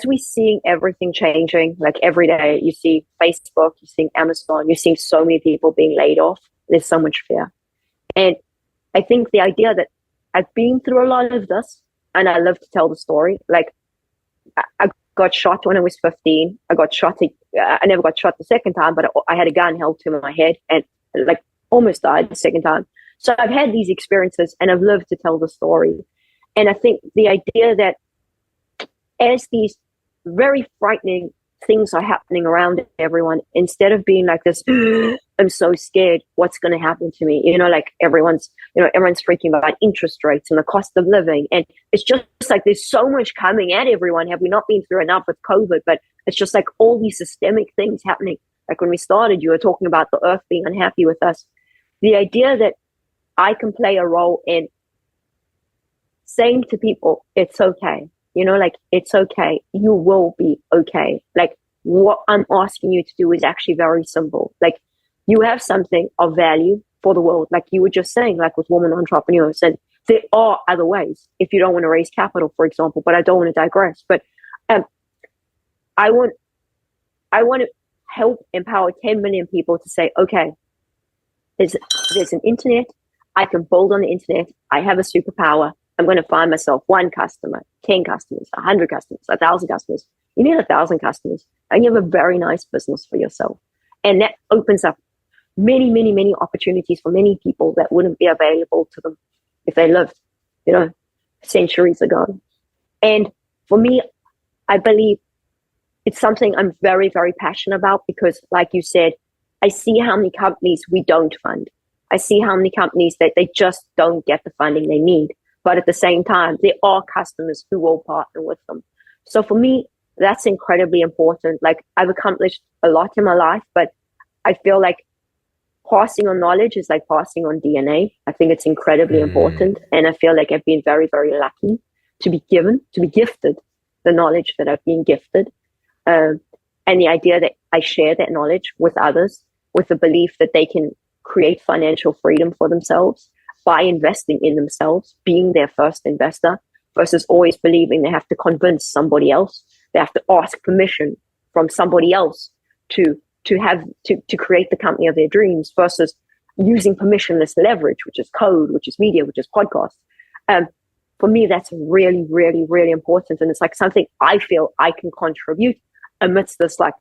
we're seeing everything changing, like every day, you see Facebook, you see Amazon, you're seeing so many people being laid off. There's so much fear. And I think the idea that I've been through a lot of this, and I love to tell the story. Like, I got shot when I was 15. I got shot. I never got shot the second time, but I had a gun held to my head and like almost died the second time. So I've had these experiences and I've lived to tell the story. And I think the idea that as these very frightening things are happening around everyone, instead of being like this, I'm so scared, what's going to happen to me? You know, like everyone's freaking about interest rates and the cost of living. And it's just like there's so much coming at everyone. Have we not been through enough with COVID? But it's just like all these systemic things happening. Like when we started, you were talking about the earth being unhappy with us. The idea that I can play a role in saying to people, it's okay. You know, like, it's okay. You will be okay. Like, what I'm asking you to do is actually very simple. Like, you have something of value for the world. Like you were just saying, like with women entrepreneurs. And there are other ways if you don't want to raise capital, for example, but I don't want to digress. But I want to help empower 10 million people to say, okay, there's an internet. I can build on the internet. I have a superpower. I'm going to find myself 1 customer, 10 customers, 100 customers, 1,000 customers. You need 1,000 customers and you have a very nice business for yourself. And that opens up many, many, many opportunities for many people that wouldn't be available to them if they lived, you know, centuries ago. And for me, I believe it's something I'm very, very passionate about because, like you said, I see how many companies we don't fund. I see how many companies that they just don't get the funding they need. But at the same time, there are customers who will partner with them. So for me, that's incredibly important. Like, I've accomplished a lot in my life, but I feel like passing on knowledge is like passing on DNA. I think it's incredibly important. And I feel like I've been very, very lucky to be gifted the knowledge that I've been gifted. And the idea that I share that knowledge with others with the belief that they can create financial freedom for themselves by investing in themselves, being their first investor, versus always believing they have to convince somebody else. They have to ask permission from somebody else to create the company of their dreams, versus using permissionless leverage, which is code, which is media, which is podcasts. For me, that's really, really, really important. And it's like something I feel I can contribute amidst this like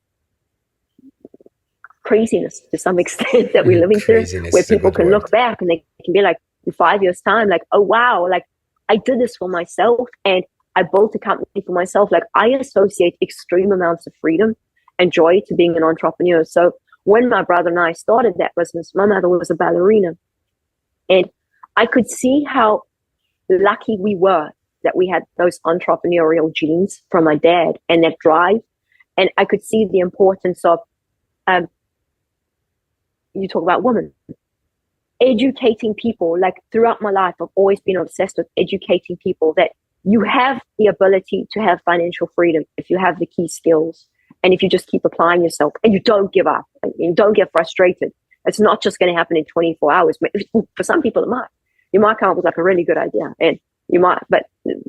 craziness to some extent that we're living through, where people can look back and they can be like, in 5 years' time, like, oh wow, like I did this for myself and I built a company for myself. Like, I associate extreme amounts of freedom and joy to being an entrepreneur. So when my brother and I started that business, my mother was a ballerina, and I could see how lucky we were that we had those entrepreneurial genes from my dad and that drive. And I could see the importance of, you talk about women, educating people. Like, throughout my life, I've always been obsessed with educating people that you have the ability to have financial freedom if you have the key skills. And if you just keep applying yourself and you don't give up and you don't get frustrated, it's not just going to happen in 24 hours. For some people, it might. You might come up with like a really good idea, and you might, but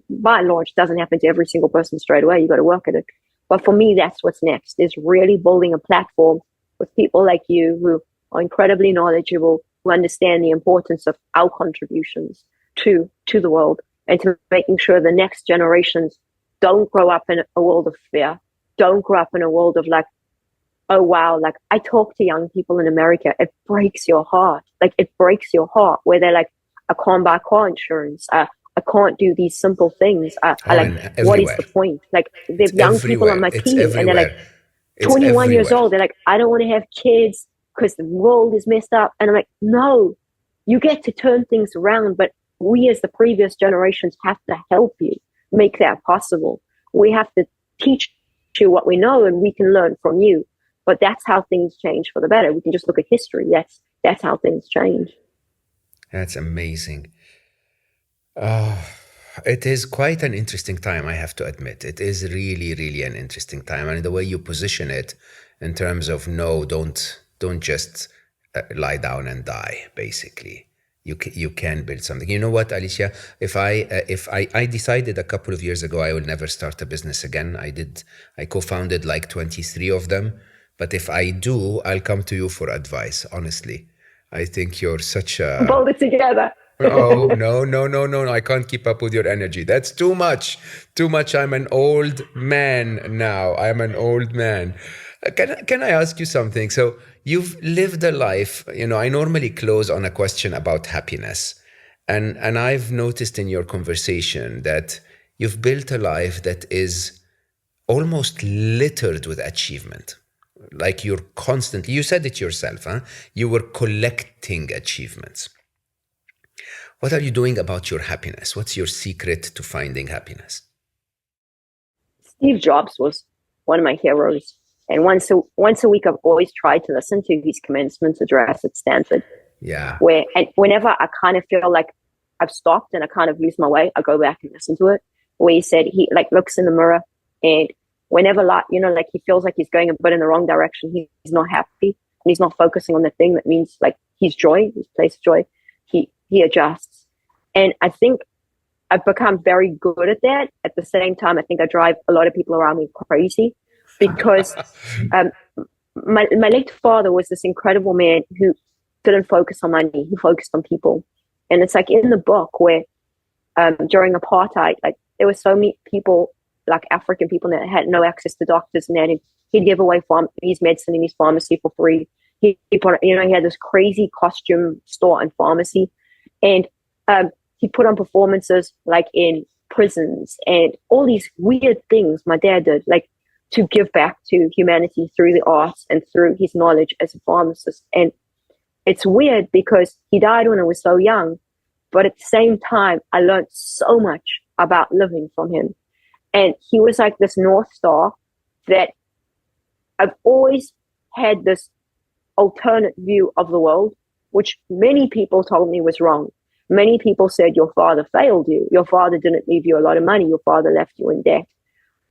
by and large, it doesn't happen to every single person straight away. You got to work at it. But for me, that's what's next, is really building a platform with people like you who are incredibly knowledgeable, who understand the importance of our contributions to the world, and to making sure the next generations don't grow up in a world of fear, don't grow up in a world of like, oh wow, like I talk to young people in America, it breaks your heart. Like it breaks your heart where they're like, I can't buy car insurance. I can't do these simple things. I like, what is the point? Like there's young people on my team and they're like 21 years old. They're like, I don't want to have kids because the world is messed up. And I'm like, no, you get to turn things around, but we as the previous generations have to help you make that possible. We have to teach you what we know and we can learn from you. But that's how things change for the better. We can just look at history. That's how things change. That's amazing. It is quite an interesting time, I have to admit. It is really, really an interesting time. And the way you position it in terms of, no, don't just lie down and die, basically. You can build something. You know what, Alysia? If I decided a couple of years ago I will never start a business again. I co-founded like 23 of them. But if I do, I'll come to you for advice, honestly. I think you're such a... Hold it together. Oh, no. I can't keep up with your energy. That's too much. Too much. I'm an old man now. I'm an old man. Can I ask you something? So you've lived a life, I normally close on a question about happiness. And I've noticed in your conversation that you've built a life that is almost littered with achievement. Like you're constantly, you said it yourself, huh? You were collecting achievements. What are you doing about your happiness? What's your secret to finding happiness? Steve Jobs was one of my heroes. And once a week, I've always tried to listen to his commencement address at Stanford. Yeah. And whenever I kind of feel like I've stopped and I kind of lose my way, I go back and listen to it. Where he said he like looks in the mirror and whenever like he feels like he's going a bit in the wrong direction, he's not happy and he's not focusing on the thing that means like his joy, his place of joy. He adjusts. And I think I've become very good at that. At the same time, I think I drive a lot of people around me crazy because my late father was this incredible man who didn't focus on money. He focused on people. And it's like in the book where during apartheid, like there were so many people, like African people that had no access to doctors, and then he'd give away his medicine in his pharmacy for free. He had this crazy costume store and pharmacy, and he put on performances like in prisons and all these weird things my dad did, like to give back to humanity through the arts and through his knowledge as a pharmacist. And it's weird because he died when I was so young, but at the same time, I learned so much about living from him. And he was like this North Star that I've always had this alternate view of the world, which many people told me was wrong. Many people said, your father failed you. Your father didn't leave you a lot of money. Your father left you in debt.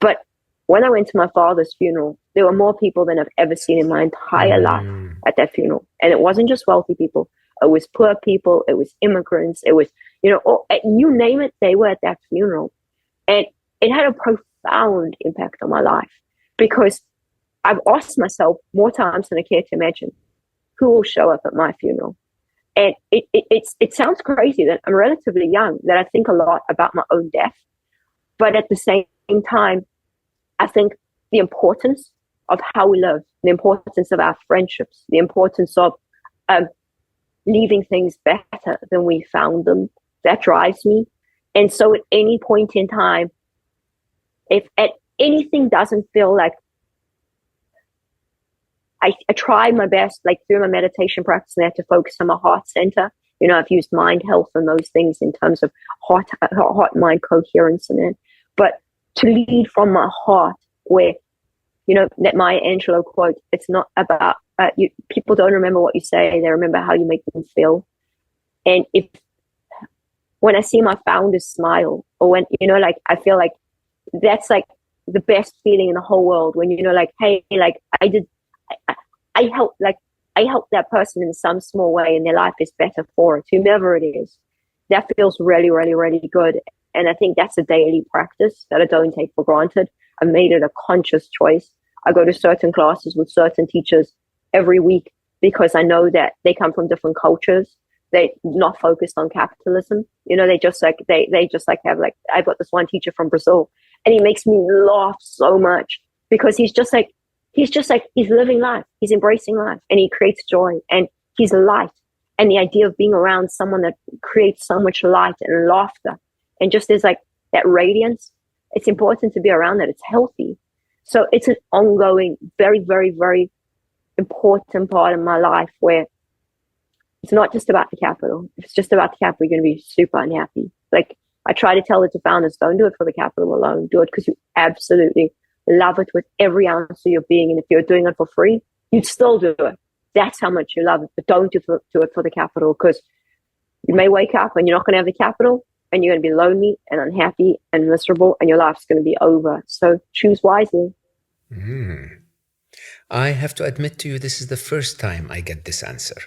But when I went to my father's funeral, there were more people than I've ever seen in my entire life at that funeral. And it wasn't just wealthy people. It was poor people. It was immigrants. It was, you name it, they were at that funeral. And it had a profound impact on my life because I've asked myself more times than I care to imagine, who will show up at my funeral? And it sounds crazy that I'm relatively young, that I think a lot about my own death. But at the same time, I think the importance of how we live, the importance of our friendships, the importance of leaving things better than we found them, that drives me. And so at any point in time, if at anything doesn't feel like, I try my best, like through my meditation practice, and I have to focus on my heart center. I've used mind health and those things in terms of heart mind coherence and that. But to lead from my heart, where that Maya Angelou quote, it's not about people don't remember what you say, they remember how you make them feel. And when I see my founders smile, or when I feel like that's like the best feeling in the whole world, when like, hey, like I helped that person in some small way and their life is better for it, whomever it is. That feels really, really, really good. And I think that's a daily practice that I don't take for granted. I made it a conscious choice. I go to certain classes with certain teachers every week because I know that they come from different cultures. They're not focused on capitalism. They just like have like, I've got this one teacher from Brazil, and he makes me laugh so much because he's living life. He's embracing life, and he creates joy, and he's light. And the idea of being around someone that creates so much light and laughter, and just there's like that radiance, it's important to be around that. It's healthy. So it's an ongoing, very, very, very important part of my life where it's not just about the capital. If it's just about the capital, you're going to be super unhappy. Like I try to tell it to founders, don't do it for the capital alone. Do it because you absolutely love it with every ounce of your being. And if you're doing it for free, you'd still do it. That's how much you love it. But don't do it for the capital, because you may wake up and you're not going to have the capital, and you're going to be lonely and unhappy and miserable, and your life's going to be over. So choose wisely. I have to admit to you, this is the first time I get this answer.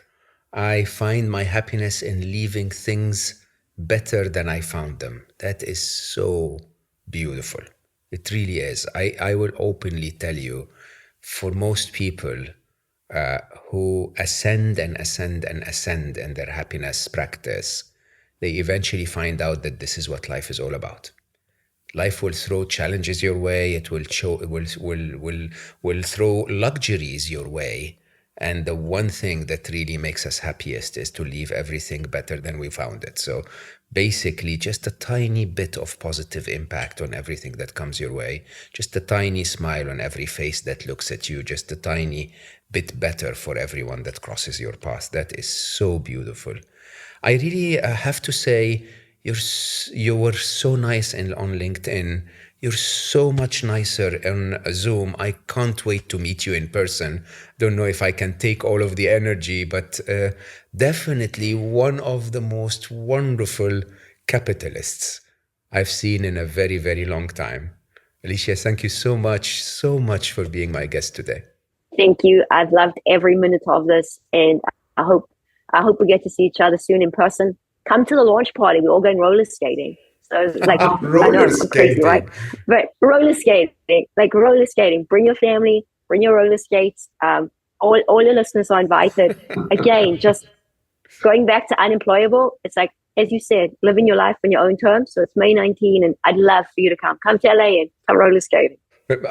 I find my happiness in leaving things better than I found them. That is so beautiful. It really is. I will openly tell you, for most people who ascend and ascend and ascend in their happiness practice, they eventually find out that this is what life is all about. Life will throw challenges your way. It will throw luxuries your way. And the one thing that really makes us happiest is to leave everything better than we found it. So basically just a tiny bit of positive impact on everything that comes your way, just a tiny smile on every face that looks at you, just a tiny bit better for everyone that crosses your path. That is so beautiful. I really have to say, you were so nice on LinkedIn. You're so much nicer on Zoom. I can't wait to meet you in person. Don't know if I can take all of the energy, but definitely one of the most wonderful capitalists I've seen in a very, very long time. Alysia, thank you so much for being my guest today. Thank you. I've loved every minute of this, and I hope we get to see each other soon in person. Come to the launch party. We're all going roller skating. So like, I know I'm crazy, right? But roller skating. Bring your family, bring your roller skates. All your listeners are invited. Again, just going back to Unemployable, it's like, as you said, living your life on your own terms. So it's May 19, and I'd love for you to come. Come to LA and come roller skating.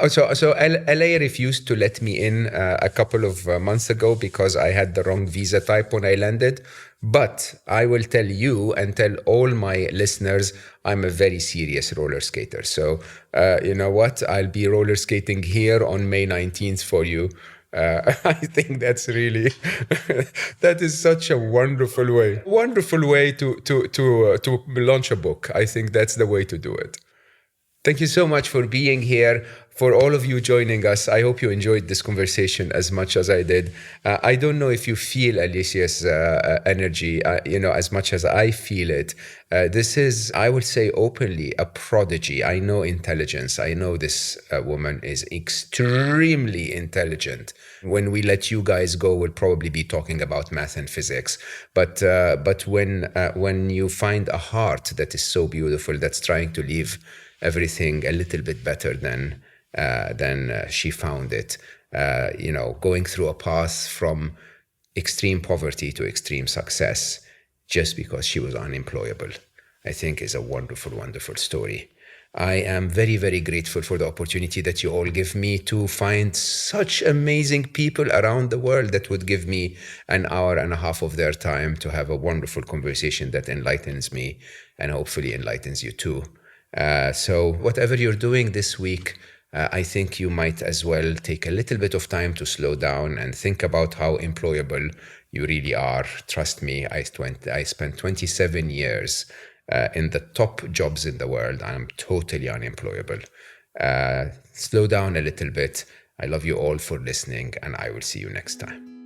So LA refused to let me in a couple of months ago because I had the wrong visa type when I landed. But I will tell you and tell all my listeners, I'm a very serious roller skater. So you know what? I'll be roller skating here on May 19th for you. I think that's really, that is such a wonderful way to launch a book. I think that's the way to do it. Thank you so much for being here. For all of you joining us, I hope you enjoyed this conversation as much as I did. I don't know if you feel Alysia's energy, as much as I feel it. This is, I would say openly, a prodigy. I know intelligence. I know this woman is extremely intelligent. When we let you guys go, we'll probably be talking about math and physics. But when you find a heart that is so beautiful, that's trying to leave everything a little bit better than she found it, going through a path from extreme poverty to extreme success just because she was unemployable, I think is a wonderful, wonderful story. I am very, very grateful for the opportunity that you all give me to find such amazing people around the world that would give me an hour and a half of their time to have a wonderful conversation that enlightens me and hopefully enlightens you too. So whatever you're doing this week, I think you might as well take a little bit of time to slow down and think about how employable you really are. Trust me, I spent 27 years in the top jobs in the world. I'm totally unemployable. Slow down a little bit. I love you all for listening, and I will see you next time.